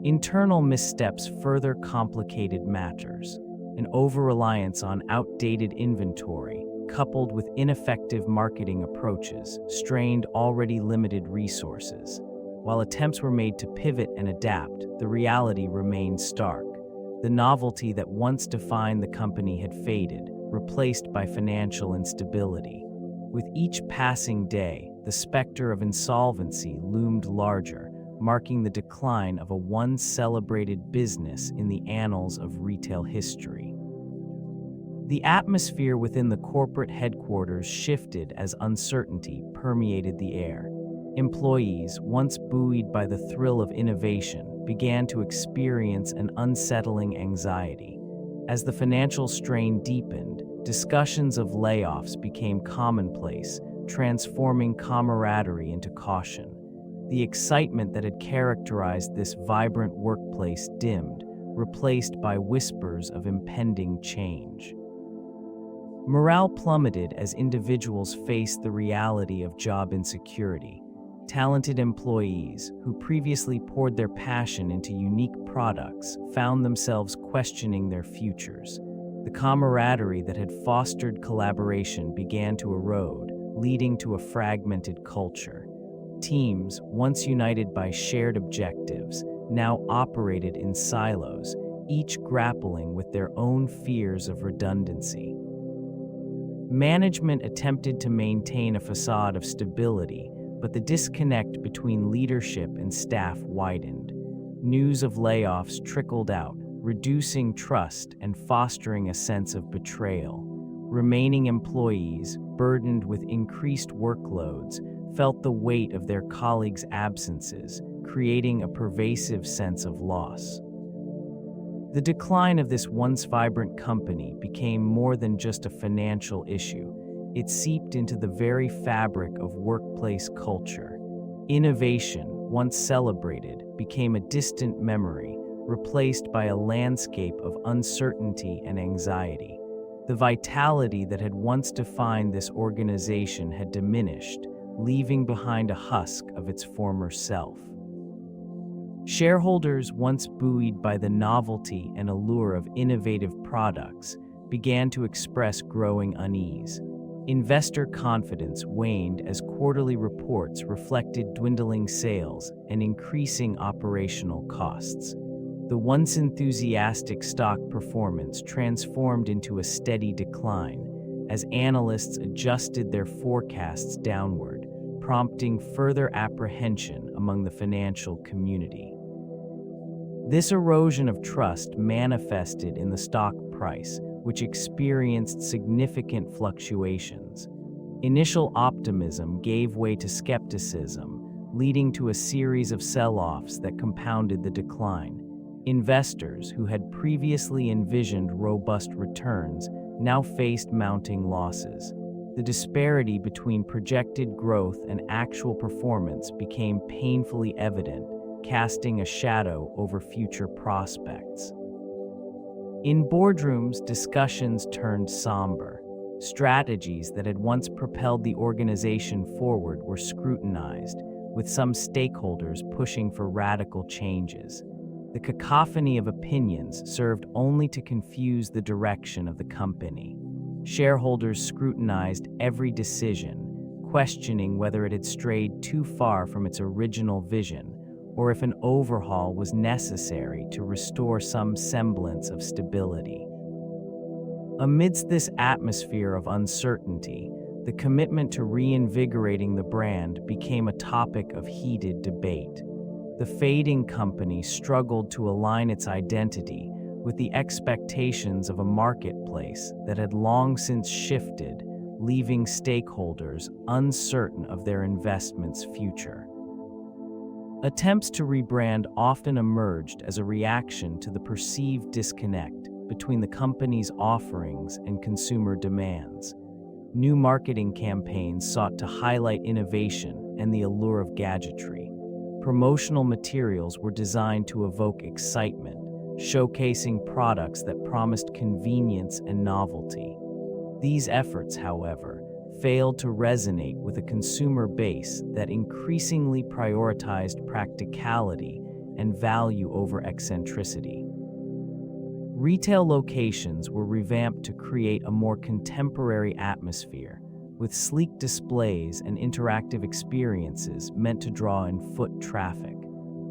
Speaker 1: Internal missteps further complicated matters. An over-reliance on outdated inventory, coupled with ineffective marketing approaches, strained already limited resources. While attempts were made to pivot and adapt, the reality remained stark. The novelty that once defined the company had faded, replaced by financial instability. With each passing day, the specter of insolvency loomed larger, marking the decline of a once celebrated business in the annals of retail history. The atmosphere within the corporate headquarters shifted as uncertainty permeated the air. Employees, once buoyed by the thrill of innovation, began to experience an unsettling anxiety. As the financial strain deepened, discussions of layoffs became commonplace, transforming camaraderie into caution. The excitement that had characterized this vibrant workplace dimmed, replaced by whispers of impending change. Morale plummeted as individuals faced the reality of job insecurity. Talented employees, who previously poured their passion into unique products, found themselves questioning their futures. The camaraderie that had fostered collaboration began to erode, leading to a fragmented culture. Teams, once united by shared objectives, now operated in silos, each grappling with their own fears of redundancy. Management attempted to maintain a facade of stability, but the disconnect between leadership and staff widened. News of layoffs trickled out, reducing trust and fostering a sense of betrayal. Remaining employees, burdened with increased workloads, felt the weight of their colleagues' absences, creating a pervasive sense of loss. The decline of this once vibrant company became more than just a financial issue. It seeped into the very fabric of workplace culture. Innovation, once celebrated, became a distant memory, replaced by a landscape of uncertainty and anxiety. The vitality that had once defined this organization had diminished, leaving behind a husk of its former self. Shareholders, once buoyed by the novelty and allure of innovative products, began to express growing unease. Investor confidence waned as quarterly reports reflected dwindling sales and increasing operational costs. The once enthusiastic stock performance transformed into a steady decline as analysts adjusted their forecasts downward, prompting further apprehension among the financial community. This erosion of trust manifested in the stock price, which experienced significant fluctuations. Initial optimism gave way to skepticism, leading to a series of sell-offs that compounded the decline. Investors who had previously envisioned robust returns now faced mounting losses. The disparity between projected growth and actual performance became painfully evident, casting a shadow over future prospects. In boardrooms, discussions turned somber. Strategies that had once propelled the organization forward were scrutinized, with some stakeholders pushing for radical changes. The cacophony of opinions served only to confuse the direction of the company. Shareholders scrutinized every decision, questioning whether it had strayed too far from its original vision, or if an overhaul was necessary to restore some semblance of stability. Amidst this atmosphere of uncertainty, the commitment to reinvigorating the brand became a topic of heated debate. The fading company struggled to align its identity with the expectations of a marketplace that had long since shifted, leaving stakeholders uncertain of their investment's future. Attempts to rebrand often emerged as a reaction to the perceived disconnect between the company's offerings and consumer demands. New marketing campaigns sought to highlight innovation and the allure of gadgetry. Promotional materials were designed to evoke excitement, showcasing products that promised convenience and novelty. These efforts, however, failed to resonate with a consumer base that increasingly prioritized practicality and value over eccentricity. Retail locations were revamped to create a more contemporary atmosphere, with sleek displays and interactive experiences meant to draw in foot traffic.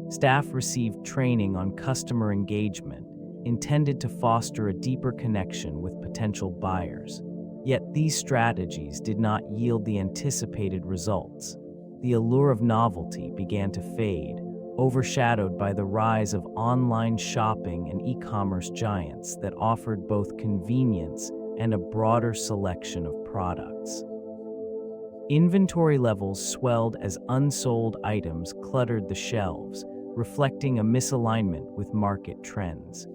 Speaker 1: Staff received training on customer engagement, intended to foster a deeper connection with potential buyers. Yet these strategies did not yield the anticipated results. The allure of novelty began to fade, overshadowed by the rise of online shopping and e-commerce giants that offered both convenience and a broader selection of products. Inventory levels swelled as unsold items cluttered the shelves, reflecting a misalignment with market trends.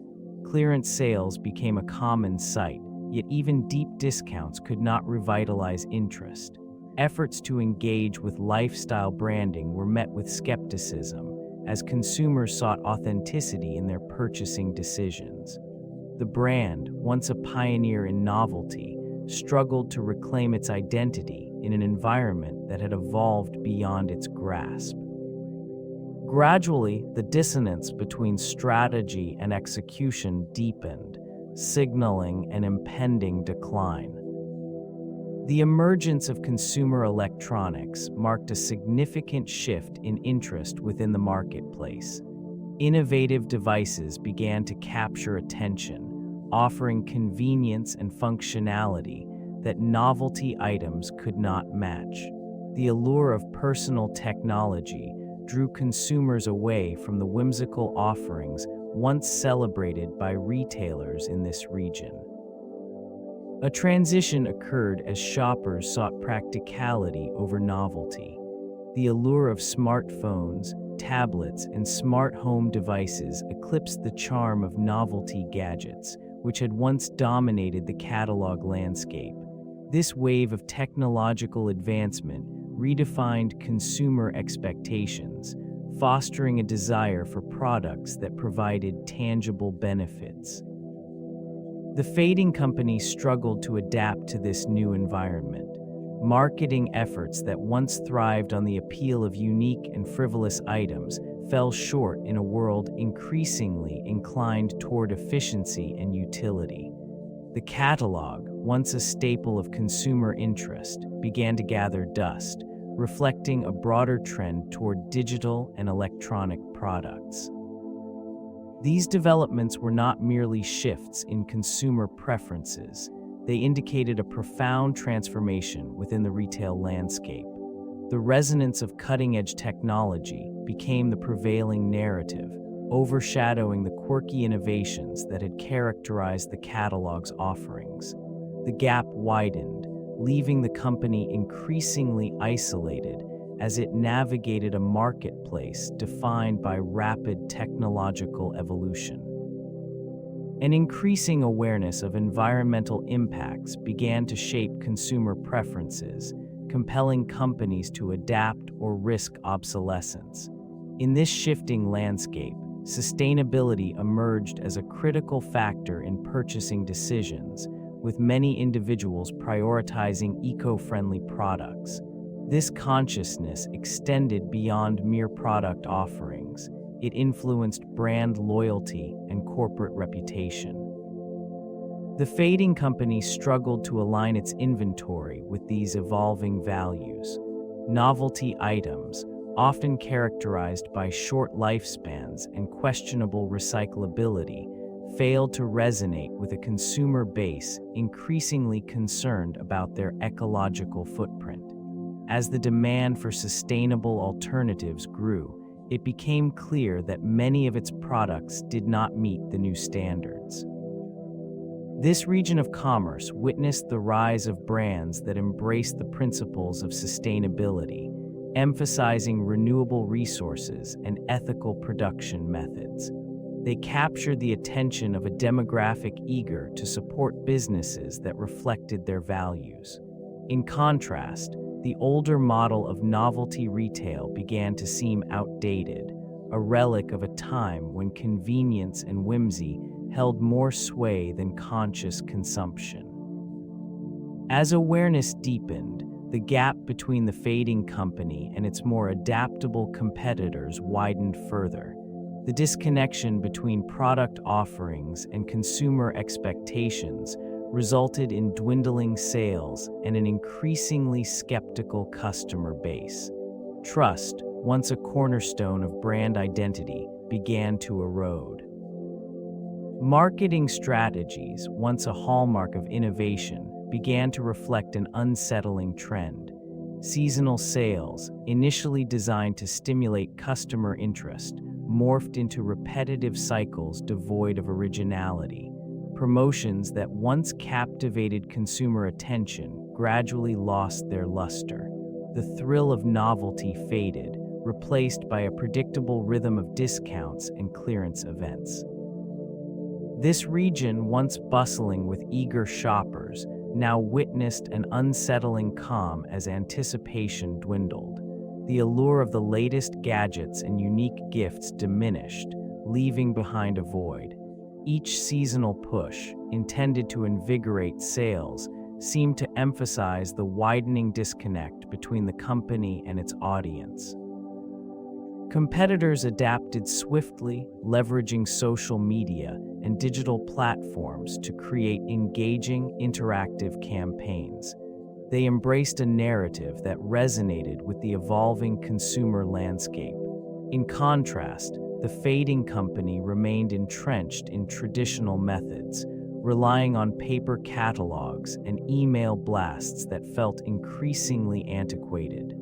Speaker 1: Clearance sales became a common sight, yet even deep discounts could not revitalize interest. Efforts to engage with lifestyle branding were met with skepticism, as consumers sought authenticity in their purchasing decisions. The brand, once a pioneer in novelty, struggled to reclaim its identity in an environment that had evolved beyond its grasp. Gradually, the dissonance between strategy and execution deepened, signaling an impending decline. The emergence of consumer electronics marked a significant shift in interest within the marketplace. Innovative devices began to capture attention, offering convenience and functionality that novelty items could not match. The allure of personal technology drew consumers away from the whimsical offerings once celebrated by retailers in this region. A transition occurred as shoppers sought practicality over novelty. The allure of smartphones, tablets, and smart home devices eclipsed the charm of novelty gadgets, which had once dominated the catalog landscape. This wave of technological advancement redefined consumer expectations, fostering a desire for products that provided tangible benefits. The Fading Company struggled to adapt to this new environment. Marketing efforts that once thrived on the appeal of unique and frivolous items fell short in a world increasingly inclined toward efficiency and utility. The catalog, once a staple of consumer interest, began to gather dust, reflecting a broader trend toward digital and electronic products. These developments were not merely shifts in consumer preferences, they indicated a profound transformation within the retail landscape. The resonance of cutting-edge technology became the prevailing narrative, overshadowing the quirky innovations that had characterized the catalog's offerings. The gap widened, leaving the company increasingly isolated as it navigated a marketplace defined by rapid technological evolution. An increasing awareness of environmental impacts began to shape consumer preferences, compelling companies to adapt or risk obsolescence. In this shifting landscape, sustainability emerged as a critical factor in purchasing decisions, with many individuals prioritizing eco-friendly products. This consciousness extended beyond mere product offerings. It influenced brand loyalty and corporate reputation. The Fading Company struggled to align its inventory with these evolving values. Novelty items, often characterized by short lifespans and questionable recyclability, failed to resonate with a consumer base increasingly concerned about their ecological footprint. As the demand for sustainable alternatives grew, it became clear that many of its products did not meet the new standards. This region of commerce witnessed the rise of brands that embraced the principles of sustainability, emphasizing renewable resources and ethical production methods. They captured the attention of a demographic eager to support businesses that reflected their values. In contrast, the older model of novelty retail began to seem outdated, a relic of a time when convenience and whimsy held more sway than conscious consumption. As awareness deepened, the gap between the Fading Company and its more adaptable competitors widened further. The disconnection between product offerings and consumer expectations resulted in dwindling sales and an increasingly skeptical customer base. Trust, once a cornerstone of brand identity, began to erode. Marketing strategies, once a hallmark of innovation, began to reflect an unsettling trend. Seasonal sales, initially designed to stimulate customer interest, morphed into repetitive cycles devoid of originality. Promotions that once captivated consumer attention gradually lost their luster. The thrill of novelty faded, replaced by a predictable rhythm of discounts and clearance events. This region, once bustling with eager shoppers, now witnessed an unsettling calm as anticipation dwindled. The allure of the latest gadgets and unique gifts diminished, leaving behind a void. Each seasonal push, intended to invigorate sales, seemed to emphasize the widening disconnect between the company and its audience. Competitors adapted swiftly, leveraging social media and digital platforms to create engaging, interactive campaigns. They embraced a narrative that resonated with the evolving consumer landscape. In contrast, the Fading Company remained entrenched in traditional methods, relying on paper catalogs and email blasts that felt increasingly antiquated.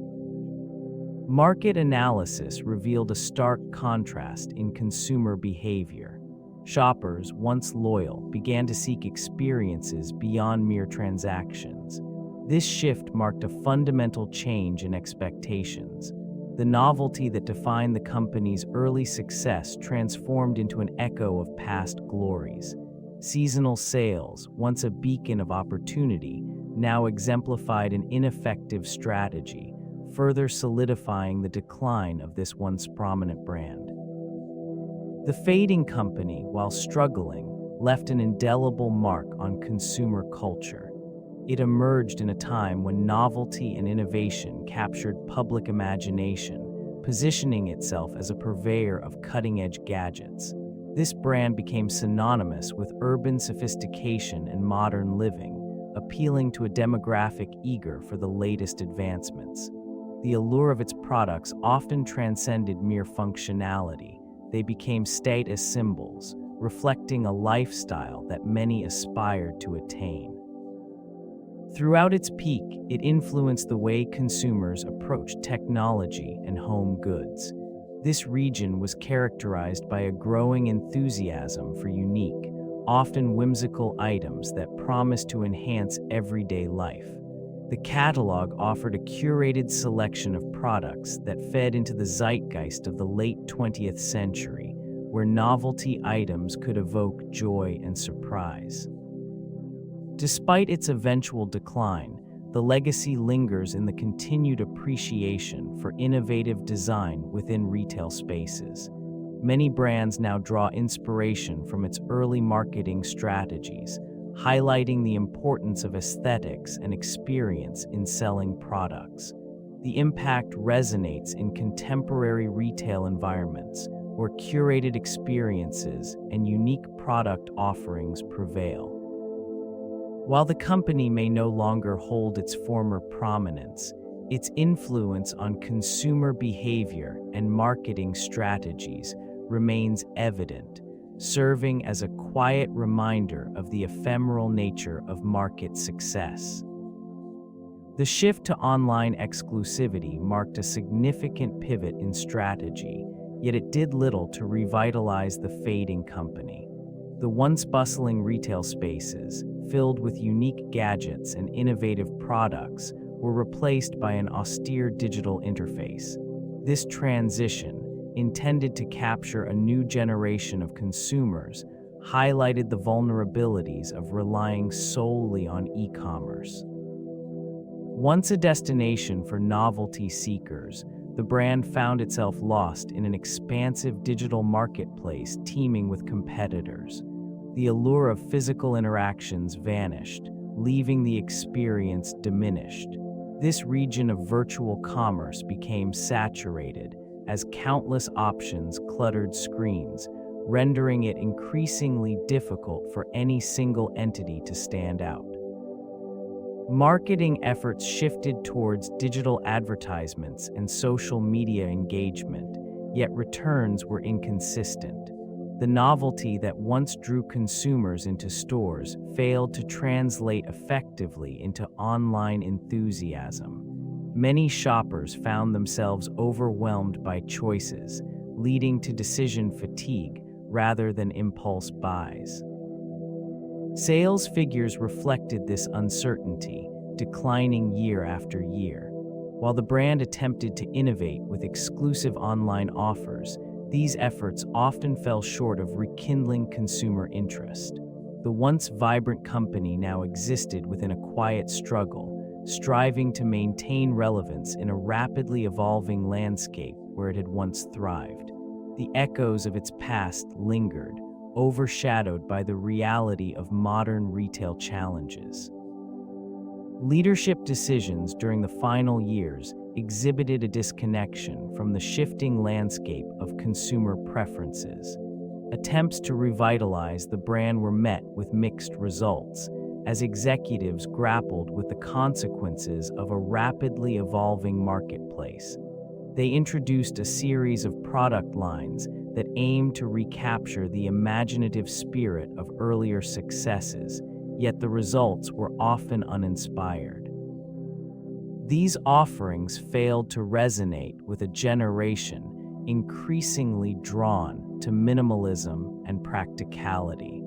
Speaker 1: Market analysis revealed a stark contrast in consumer behavior. Shoppers, once loyal, began to seek experiences beyond mere transactions. This shift marked a fundamental change in expectations. The novelty that defined the company's early success transformed into an echo of past glories. Seasonal sales, once a beacon of opportunity, now exemplified an ineffective strategy, further solidifying the decline of this once prominent brand. The Fading Company, while struggling, left an indelible mark on consumer culture. It emerged in a time when novelty and innovation captured public imagination, positioning itself as a purveyor of cutting-edge gadgets. This brand became synonymous with urban sophistication and modern living, appealing to a demographic eager for the latest advancements. The allure of its products often transcended mere functionality. They became status symbols, reflecting a lifestyle that many aspired to attain. Throughout its peak, it influenced the way consumers approached technology and home goods. This region was characterized by a growing enthusiasm for unique, often whimsical items that promised to enhance everyday life. The catalog offered a curated selection of products that fed into the zeitgeist of the late 20th century, where novelty items could evoke joy and surprise. Despite its eventual decline, the legacy lingers in the continued appreciation for innovative design within retail spaces. Many brands now draw inspiration from its early marketing strategies, highlighting the importance of aesthetics and experience in selling products. The impact resonates in contemporary retail environments, where curated experiences and unique product offerings prevail. While the company may no longer hold its former prominence, its influence on consumer behavior and marketing strategies remains evident, serving as a quiet reminder of the ephemeral nature of market success. The shift to online exclusivity marked a significant pivot in strategy, yet it did little to revitalize the fading company. The once bustling retail spaces, filled with unique gadgets and innovative products, were replaced by an austere digital interface. This transition, intended to capture a new generation of consumers, highlighted the vulnerabilities of relying solely on e-commerce. Once a destination for novelty seekers, the brand found itself lost in an expansive digital marketplace teeming with competitors. The allure of physical interactions vanished, leaving the experience diminished. This region of virtual commerce became saturated as countless options cluttered screens, rendering it increasingly difficult for any single entity to stand out. Marketing efforts shifted towards digital advertisements and social media engagement, yet returns were inconsistent. The novelty that once drew consumers into stores failed to translate effectively into online enthusiasm. Many shoppers found themselves overwhelmed by choices, leading to decision fatigue rather than impulse buys. Sales figures reflected this uncertainty, declining year after year. While the brand attempted to innovate with exclusive online offers, these efforts often fell short of rekindling consumer interest. The once vibrant company now existed within a quiet struggle, striving to maintain relevance in a rapidly evolving landscape where it had once thrived. The echoes of its past lingered, overshadowed by the reality of modern retail challenges. Leadership decisions during the final years exhibited a disconnection from the shifting landscape of consumer preferences. Attempts to revitalize the brand were met with mixed results, as executives grappled with the consequences of a rapidly evolving marketplace. They introduced a series of product lines that aimed to recapture the imaginative spirit of earlier successes, yet the results were often uninspired. These offerings failed to resonate with a generation increasingly drawn to minimalism and practicality.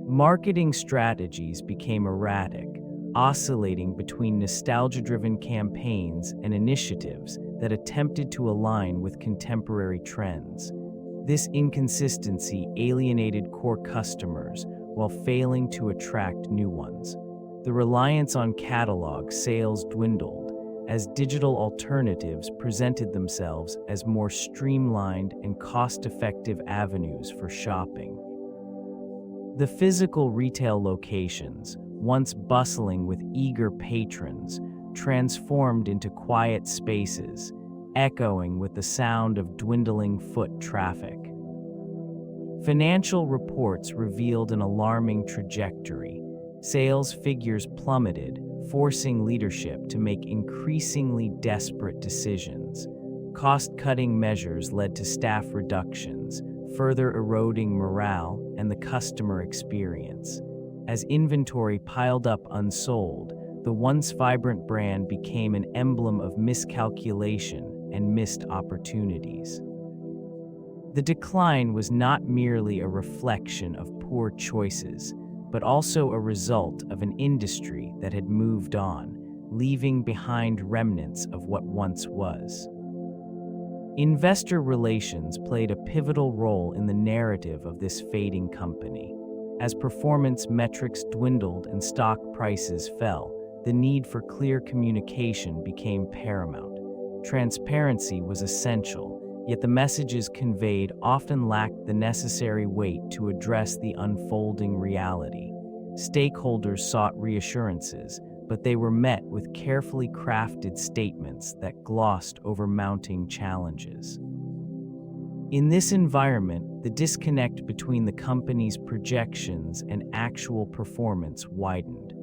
Speaker 1: Marketing strategies became erratic, oscillating between nostalgia-driven campaigns and initiatives that attempted to align with contemporary trends. This inconsistency alienated core customers while failing to attract new ones. The reliance on catalog sales dwindled as digital alternatives presented themselves as more streamlined and cost-effective avenues for shopping. The physical retail locations, once bustling with eager patrons, transformed into quiet spaces, echoing with the sound of dwindling foot traffic. Financial reports revealed an alarming trajectory. Sales figures plummeted, forcing leadership to make increasingly desperate decisions. Cost-cutting measures led to staff reductions, further eroding morale and the customer experience. As inventory piled up unsold, the once vibrant brand became an emblem of miscalculation and missed opportunities. The decline was not merely a reflection of poor choices, but also a result of an industry that had moved on, leaving behind remnants of what once was. Investor relations played a pivotal role in the narrative of this fading company. As performance metrics dwindled and stock prices fell, the need for clear communication became paramount. Transparency was essential, yet the messages conveyed often lacked the necessary weight to address the unfolding reality. Stakeholders sought reassurances, but they were met with carefully crafted statements that glossed over mounting challenges. In this environment, the disconnect between the company's projections and actual performance widened.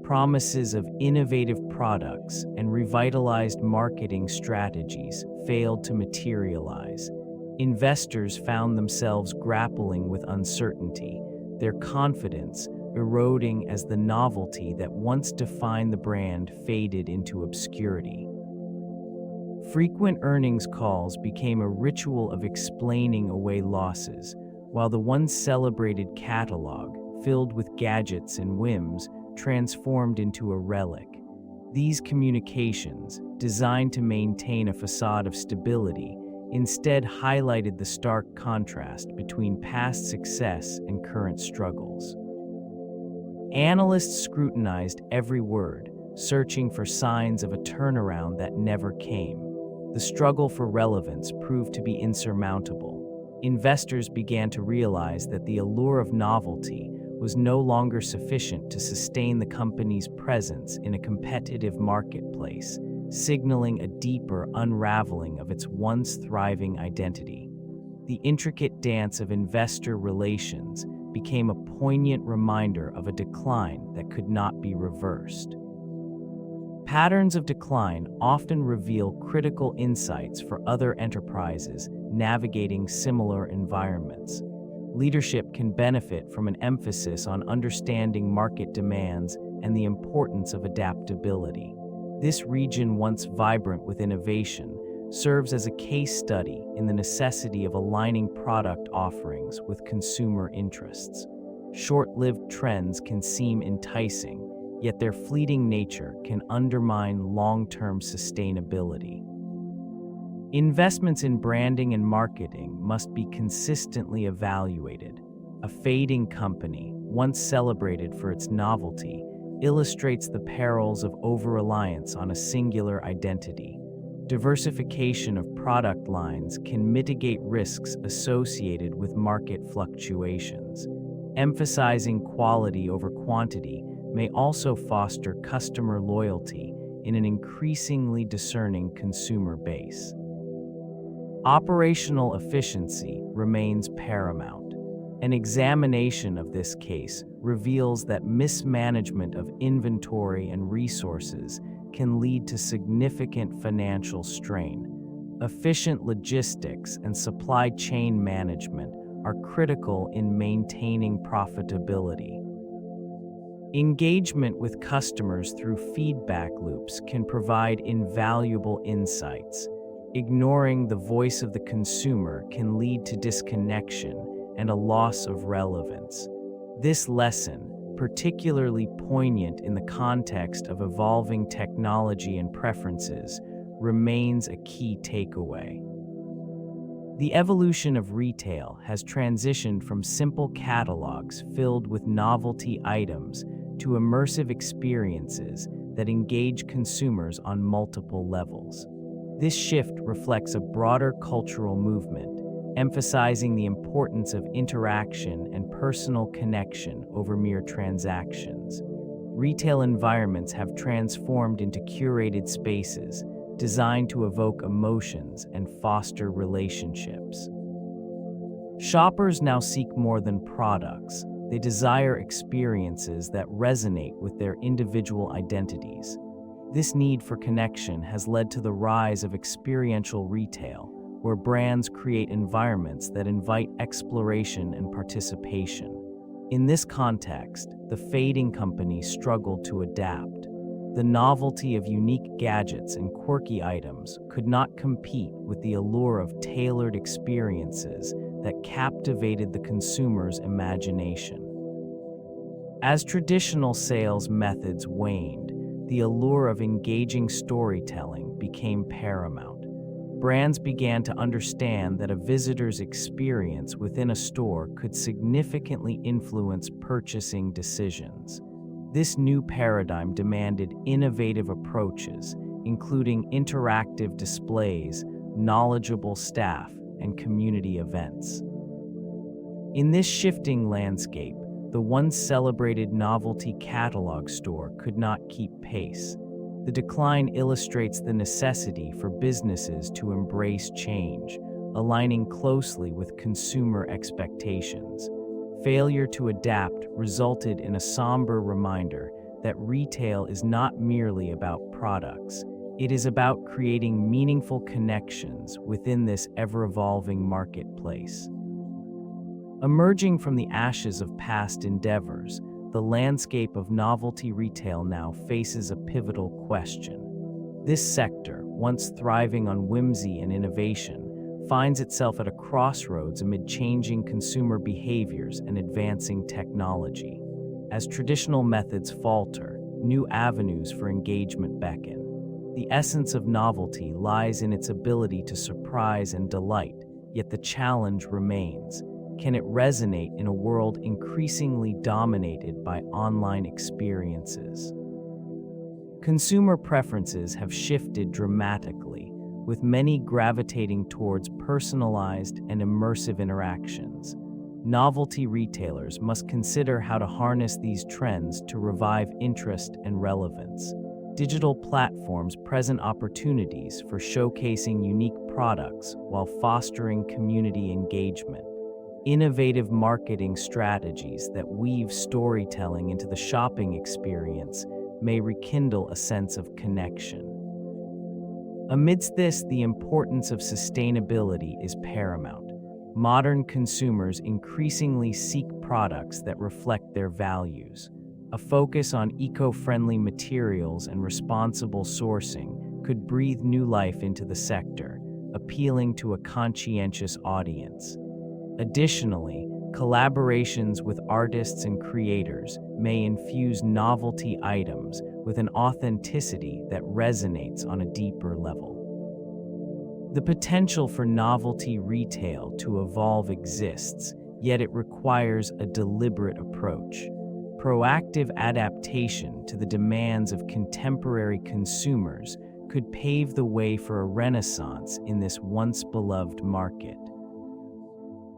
Speaker 1: Promises of innovative products and revitalized marketing strategies failed to materialize. Investors found themselves grappling with uncertainty, their confidence eroding as the novelty that once defined the brand faded into obscurity. Frequent earnings calls became a ritual of explaining away losses, while the once celebrated catalog, filled with gadgets and whims, transformed into a relic. These communications, designed to maintain a facade of stability, instead highlighted the stark contrast between past success and current struggles. Analysts scrutinized every word, searching for signs of a turnaround that never came. The struggle for relevance proved to be insurmountable. Investors began to realize that the allure of novelty was no longer sufficient to sustain the company's presence in a competitive marketplace, signaling a deeper unraveling of its once thriving identity. The intricate dance of investor relations became a poignant reminder of a decline that could not be reversed. Patterns of decline often reveal critical insights for other enterprises navigating similar environments. Leadership can benefit from an emphasis on understanding market demands and the importance of adaptability. This region, once vibrant with innovation, serves as a case study in the necessity of aligning product offerings with consumer interests. Short-lived trends can seem enticing, yet their fleeting nature can undermine long-term sustainability. Investments in branding and marketing must be consistently evaluated. A fading company, once celebrated for its novelty, illustrates the perils of over-reliance on a singular identity. Diversification of product lines can mitigate risks associated with market fluctuations. Emphasizing quality over quantity may also foster customer loyalty in an increasingly discerning consumer base. Operational efficiency remains paramount. An examination of this case reveals that mismanagement of inventory and resources can lead to significant financial strain. Efficient logistics and supply chain management are critical in maintaining profitability. Engagement with customers through feedback loops can provide invaluable insights. Ignoring the voice of the consumer can lead to disconnection and a loss of relevance. This lesson, particularly poignant in the context of evolving technology and preferences, remains a key takeaway. The evolution of retail has transitioned from simple catalogs filled with novelty items to immersive experiences that engage consumers on multiple levels. This shift reflects a broader cultural movement, emphasizing the importance of interaction and personal connection over mere transactions. Retail environments have transformed into curated spaces designed to evoke emotions and foster relationships. Shoppers now seek more than products. They desire experiences that resonate with their individual identities. This need for connection has led to the rise of experiential retail, where brands create environments that invite exploration and participation. In this context, the fading company struggled to adapt. The novelty of unique gadgets and quirky items could not compete with the allure of tailored experiences that captivated the consumer's imagination. As traditional sales methods waned, the allure of engaging storytelling became paramount. Brands began to understand that a visitor's experience within a store could significantly influence purchasing decisions. This new paradigm demanded innovative approaches, including interactive displays, knowledgeable staff, and community events. In this shifting landscape, the once celebrated novelty catalog store could not keep pace. The decline illustrates the necessity for businesses to embrace change, aligning closely with consumer expectations. Failure to adapt resulted in a somber reminder that retail is not merely about products. It is about creating meaningful connections within this ever-evolving marketplace. Emerging from the ashes of past endeavors, the landscape of novelty retail now faces a pivotal question. This sector, once thriving on whimsy and innovation, finds itself at a crossroads amid changing consumer behaviors and advancing technology. As traditional methods falter, new avenues for engagement beckon. The essence of novelty lies in its ability to surprise and delight, yet the challenge remains. Can it resonate in a world increasingly dominated by online experiences? Consumer preferences have shifted dramatically, with many gravitating towards personalized and immersive interactions. Novelty retailers must consider how to harness these trends to revive interest and relevance. Digital platforms present opportunities for showcasing unique products while fostering community engagement. Innovative marketing strategies that weave storytelling into the shopping experience may rekindle a sense of connection. Amidst this, the importance of sustainability is paramount. Modern consumers increasingly seek products that reflect their values. A focus on eco-friendly materials and responsible sourcing could breathe new life into the sector, appealing to a conscientious audience. Additionally, collaborations with artists and creators may infuse novelty items with an authenticity that resonates on a deeper level. The potential for novelty retail to evolve exists, yet it requires a deliberate approach. Proactive adaptation to the demands of contemporary consumers could pave the way for a renaissance in this once beloved market.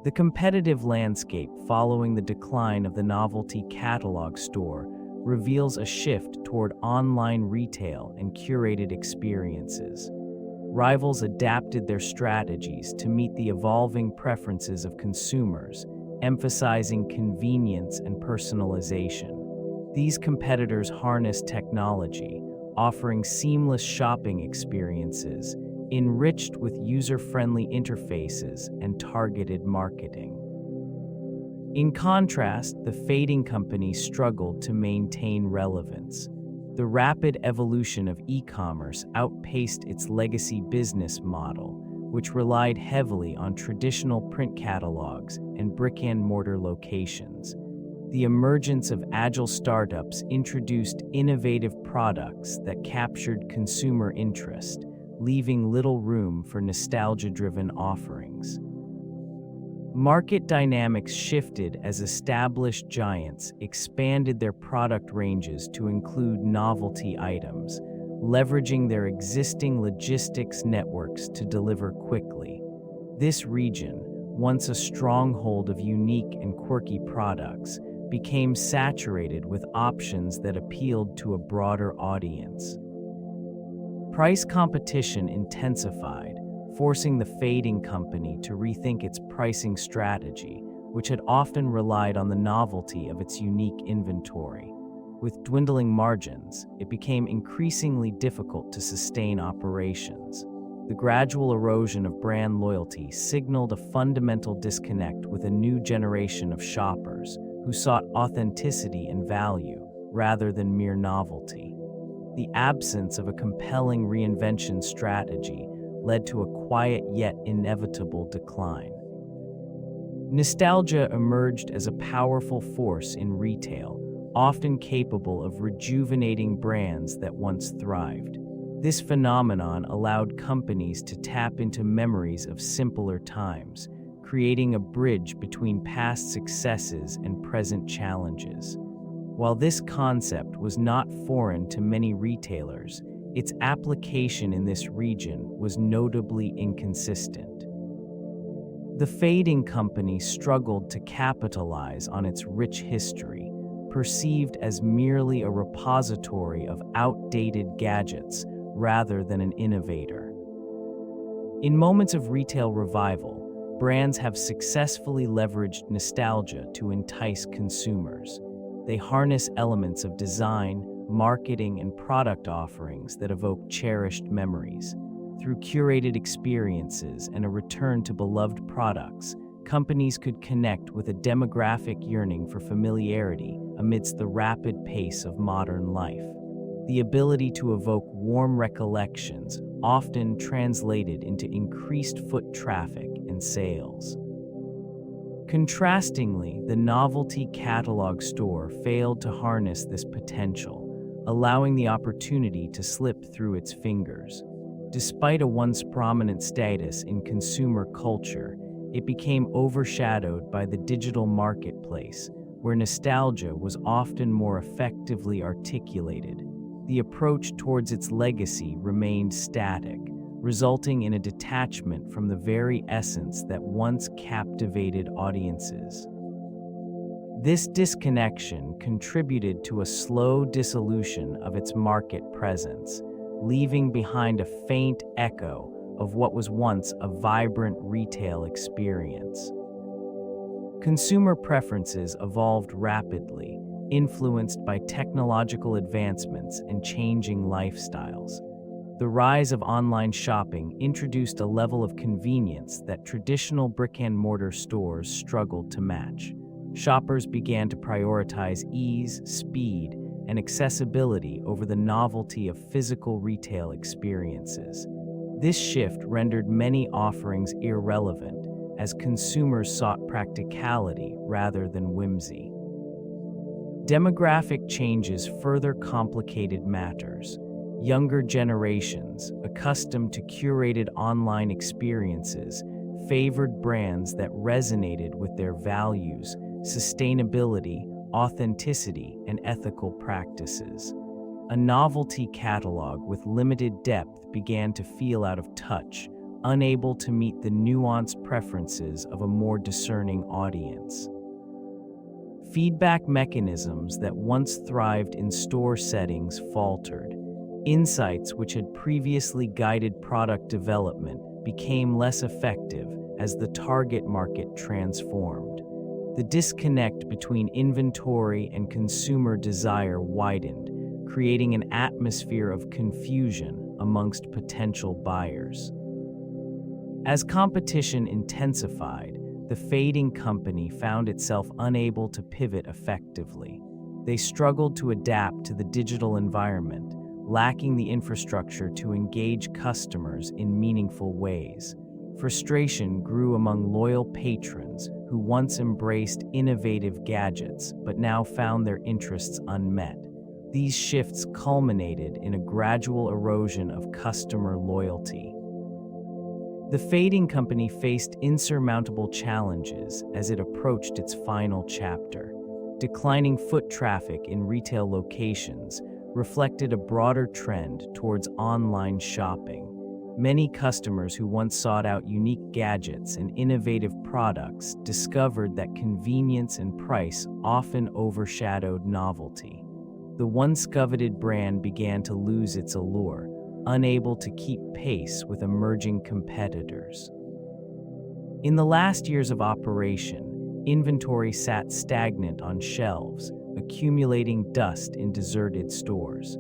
Speaker 1: The competitive landscape following the decline of the novelty catalog store reveals a shift toward online retail and curated experiences. Rivals adapted their strategies to meet the evolving preferences of consumers, emphasizing convenience and personalization. These competitors harness technology, offering seamless shopping experiences, enriched with user-friendly interfaces and targeted marketing. In contrast, the fading company struggled to maintain relevance. The rapid evolution of e-commerce outpaced its legacy business model, which relied heavily on traditional print catalogs and brick-and-mortar locations. The emergence of agile startups introduced innovative products that captured consumer interest, leaving little room for nostalgia-driven offerings. Market dynamics shifted as established giants expanded their product ranges to include novelty items, leveraging their existing logistics networks to deliver quickly. This region, once a stronghold of unique and quirky products, became saturated with options that appealed to a broader audience. Price competition intensified, forcing the fading company to rethink its pricing strategy, which had often relied on the novelty of its unique inventory. With dwindling margins, it became increasingly difficult to sustain operations. The gradual erosion of brand loyalty signaled a fundamental disconnect with a new generation of shoppers who sought authenticity and value rather than mere novelty. The absence of a compelling reinvention strategy led to a quiet yet inevitable decline. Nostalgia emerged as a powerful force in retail, often capable of rejuvenating brands that once thrived. This phenomenon allowed companies to tap into memories of simpler times, creating a bridge between past successes and present challenges. While this concept was not foreign to many retailers, its application in this region was notably inconsistent. The fading company struggled to capitalize on its rich history, perceived as merely a repository of outdated gadgets rather than an innovator. In moments of retail revival, brands have successfully leveraged nostalgia to entice consumers. They harness elements of design, marketing, and product offerings that evoke cherished memories. Through curated experiences and a return to beloved products, companies could connect with a demographic yearning for familiarity amidst the rapid pace of modern life. The ability to evoke warm recollections often translated into increased foot traffic and sales. Contrastingly, the novelty catalog store failed to harness this potential, allowing the opportunity to slip through its fingers. Despite a once prominent status in consumer culture, it became overshadowed by the digital marketplace, where nostalgia was often more effectively articulated. The approach towards its legacy remained static, resulting in a detachment from the very essence that once captivated audiences. This disconnection contributed to a slow dissolution of its market presence, leaving behind a faint echo of what was once a vibrant retail experience. Consumer preferences evolved rapidly, influenced by technological advancements and changing lifestyles. The rise of online shopping introduced a level of convenience that traditional brick-and-mortar stores struggled to match. Shoppers began to prioritize ease, speed, and accessibility over the novelty of physical retail experiences. This shift rendered many offerings irrelevant, as consumers sought practicality rather than whimsy. Demographic changes further complicated matters. Younger generations, accustomed to curated online experiences, favored brands that resonated with their values, sustainability, authenticity, and ethical practices. A novelty catalog with limited depth began to feel out of touch, unable to meet the nuanced preferences of a more discerning audience. Feedback mechanisms that once thrived in store settings faltered. Insights which had previously guided product development became less effective as the target market transformed. The disconnect between inventory and consumer desire widened, creating an atmosphere of confusion amongst potential buyers. As competition intensified, the fading company found itself unable to pivot effectively. They struggled to adapt to the digital environment, lacking the infrastructure to engage customers in meaningful ways. Frustration grew among loyal patrons who once embraced innovative gadgets but now found their interests unmet. These shifts culminated in a gradual erosion of customer loyalty. The fading company faced insurmountable challenges as it approached its final chapter. Declining foot traffic in retail locations reflected a broader trend towards online shopping. Many customers who once sought out unique gadgets and innovative products discovered that convenience and price often overshadowed novelty. The once coveted brand began to lose its allure, unable to keep pace with emerging competitors. In the last years of operation, inventory sat stagnant on shelves, accumulating dust in deserted stores.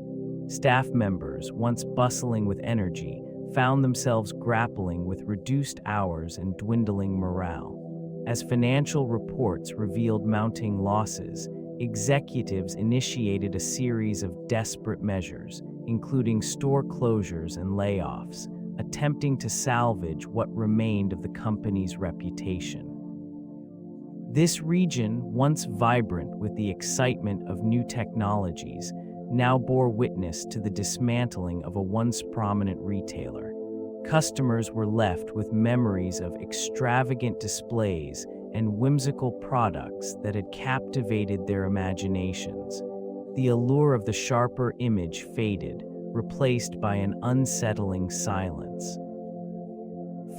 Speaker 1: Staff members, once bustling with energy, found themselves grappling with reduced hours and dwindling morale. As financial reports revealed mounting losses, executives initiated a series of desperate measures, including store closures and layoffs, attempting to salvage what remained of the company's reputation. This region, once vibrant with the excitement of new technologies, now bore witness to the dismantling of a once prominent retailer. Customers were left with memories of extravagant displays and whimsical products that had captivated their imaginations. The allure of the sharper image faded, replaced by an unsettling silence.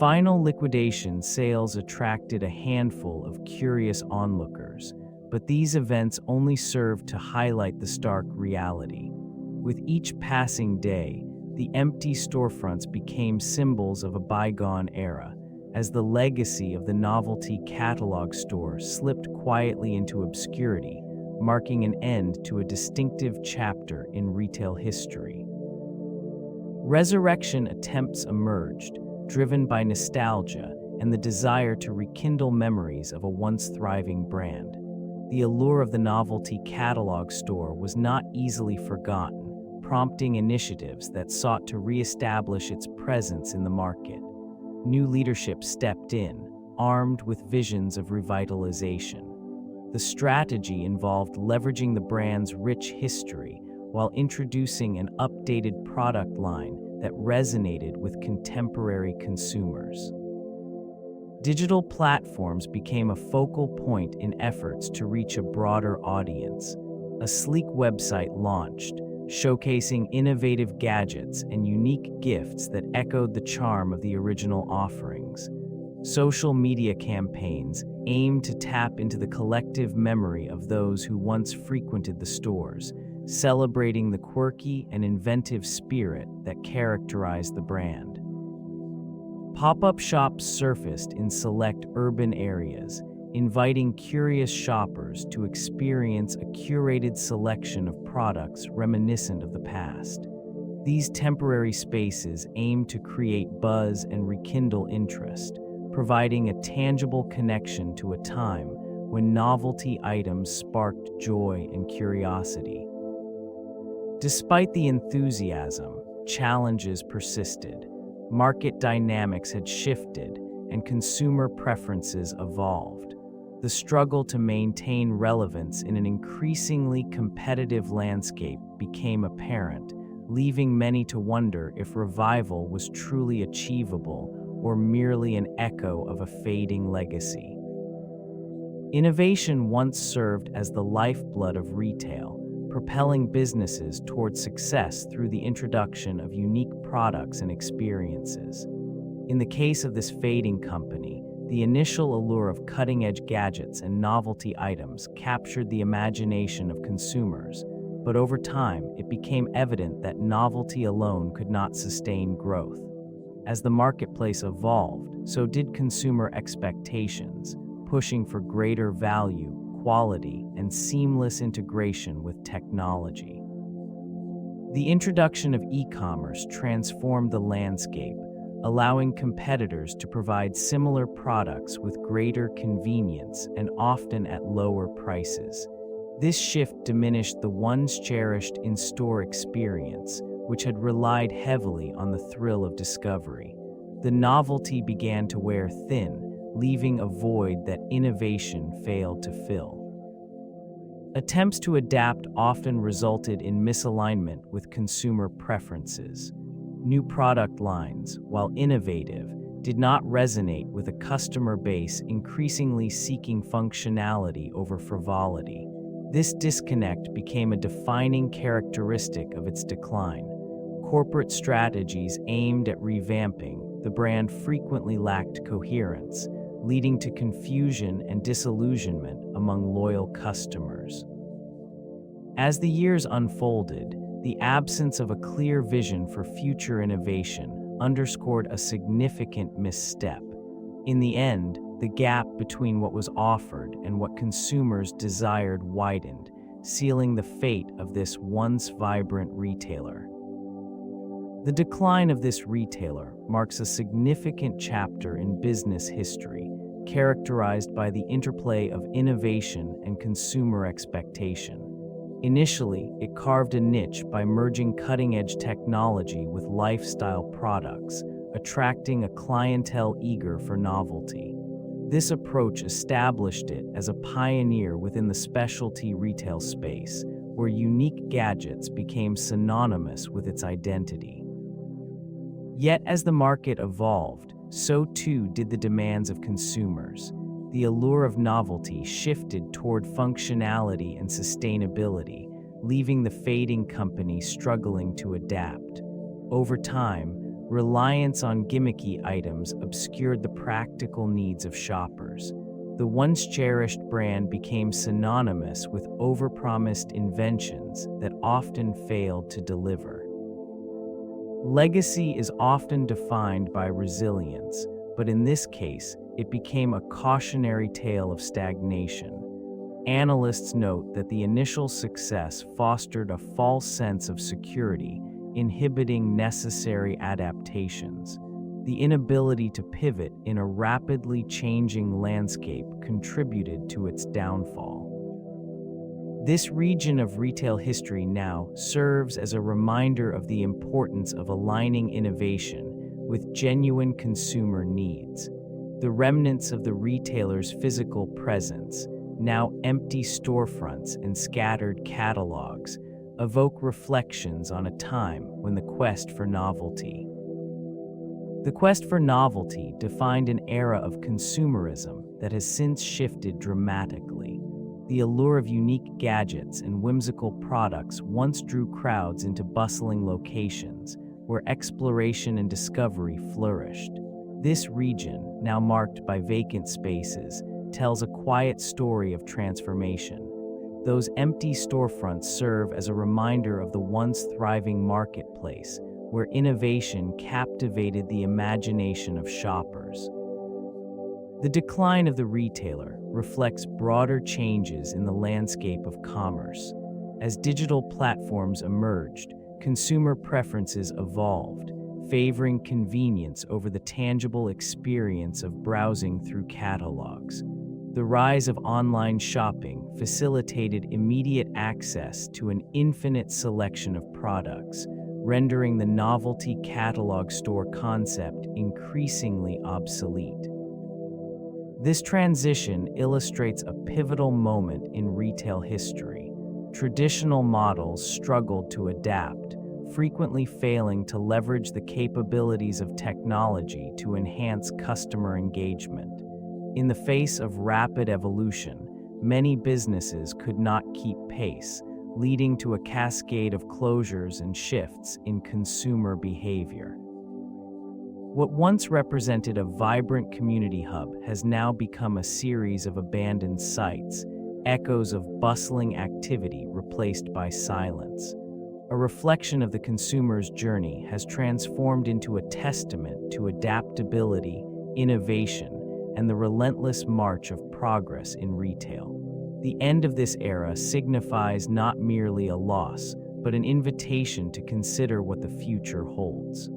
Speaker 1: Final liquidation sales attracted a handful of curious onlookers, but these events only served to highlight the stark reality. With each passing day, the empty storefronts became symbols of a bygone era, as the legacy of the Novelty catalog store slipped quietly into obscurity, marking an end to a distinctive chapter in retail history. Resurrection attempts emerged, driven by nostalgia and the desire to rekindle memories of a once thriving brand. The allure of the Novelty catalog store was not easily forgotten, prompting initiatives that sought to reestablish its presence in the market. New leadership stepped in, armed with visions of revitalization. The strategy involved leveraging the brand's rich history while introducing an updated product line that resonated with contemporary consumers. Digital platforms became a focal point in efforts to reach a broader audience. A sleek website launched, showcasing innovative gadgets and unique gifts that echoed the charm of the original offerings. Social media campaigns aimed to tap into the collective memory of those who once frequented the stores, celebrating the quirky and inventive spirit that characterized the brand. Pop-up shops surfaced in select urban areas, inviting curious shoppers to experience a curated selection of products reminiscent of the past. These temporary spaces aim to create buzz and rekindle interest, providing a tangible connection to a time when novelty items sparked joy and curiosity. Despite the enthusiasm, challenges persisted. Market dynamics had shifted, and consumer preferences evolved. The struggle to maintain relevance in an increasingly competitive landscape became apparent, leaving many to wonder if revival was truly achievable or merely an echo of a fading legacy. Innovation once served as the lifeblood of retail, propelling businesses toward success through the introduction of unique products and experiences. In the case of this fading company, the initial allure of cutting-edge gadgets and novelty items captured the imagination of consumers, but over time, it became evident that novelty alone could not sustain growth. As the marketplace evolved, so did consumer expectations, pushing for greater value, quality, and seamless integration with technology. The introduction of e-commerce transformed the landscape, allowing competitors to provide similar products with greater convenience and often at lower prices. This shift diminished the once cherished in-store experience, which had relied heavily on the thrill of discovery. The novelty began to wear thin, leaving a void that innovation failed to fill. Attempts to adapt often resulted in misalignment with consumer preferences. New product lines, while innovative, did not resonate with a customer base increasingly seeking functionality over frivolity. This disconnect became a defining characteristic of its decline. corporate strategies aimed at revamping the brand frequently lacked coherence, leading to confusion and disillusionment among loyal customers. As the years unfolded, the absence of a clear vision for future innovation underscored a significant misstep. In the end, the gap between what was offered and what consumers desired widened, sealing the fate of this once vibrant retailer. The decline of this retailer marks a significant chapter in business history, characterized by the interplay of innovation and consumer expectation. Initially, it carved a niche by merging cutting-edge technology with lifestyle products, attracting a clientele eager for novelty. This approach established it as a pioneer within the specialty retail space, where unique gadgets became synonymous with its identity. Yet as the market evolved, so too did the demands of consumers. The allure of novelty shifted toward functionality and sustainability, leaving the fading company struggling to adapt. Over time, reliance on gimmicky items obscured the practical needs of shoppers. The once cherished brand became synonymous with overpromised inventions that often failed to deliver. Legacy is often defined by resilience, but in this case, it became a cautionary tale of stagnation. Analysts note that the initial success fostered a false sense of security, inhibiting necessary adaptations. The inability to pivot in a rapidly changing landscape contributed to its downfall. This region of retail history now serves as a reminder of the importance of aligning innovation with genuine consumer needs. The remnants of the retailer's physical presence, now empty storefronts and scattered catalogs, evoke reflections on a time when the quest for novelty. The quest for novelty defined an era of consumerism that has since shifted dramatically. The allure of unique gadgets and whimsical products once drew crowds into bustling locations, where exploration and discovery flourished. This region, now marked by vacant spaces, tells a quiet story of transformation. Those empty storefronts serve as a reminder of the once thriving marketplace, where innovation captivated the imagination of shoppers. The decline of the retailer reflects broader changes in the landscape of commerce. As digital platforms emerged, consumer preferences evolved, favoring convenience over the tangible experience of browsing through catalogs. The rise of online shopping facilitated immediate access to an infinite selection of products, rendering the novelty catalog store concept increasingly obsolete. This transition illustrates a pivotal moment in retail history. Traditional models struggled to adapt, frequently failing to leverage the capabilities of technology to enhance customer engagement. In the face of rapid evolution, many businesses could not keep pace, leading to a cascade of closures and shifts in consumer behavior. What once represented a vibrant community hub has now become a series of abandoned sites, echoes of bustling activity replaced by silence. A reflection of the consumer's journey has transformed into a testament to adaptability, innovation, and the relentless march of progress in retail. The end of this era signifies not merely a loss, but an invitation to consider what the future holds.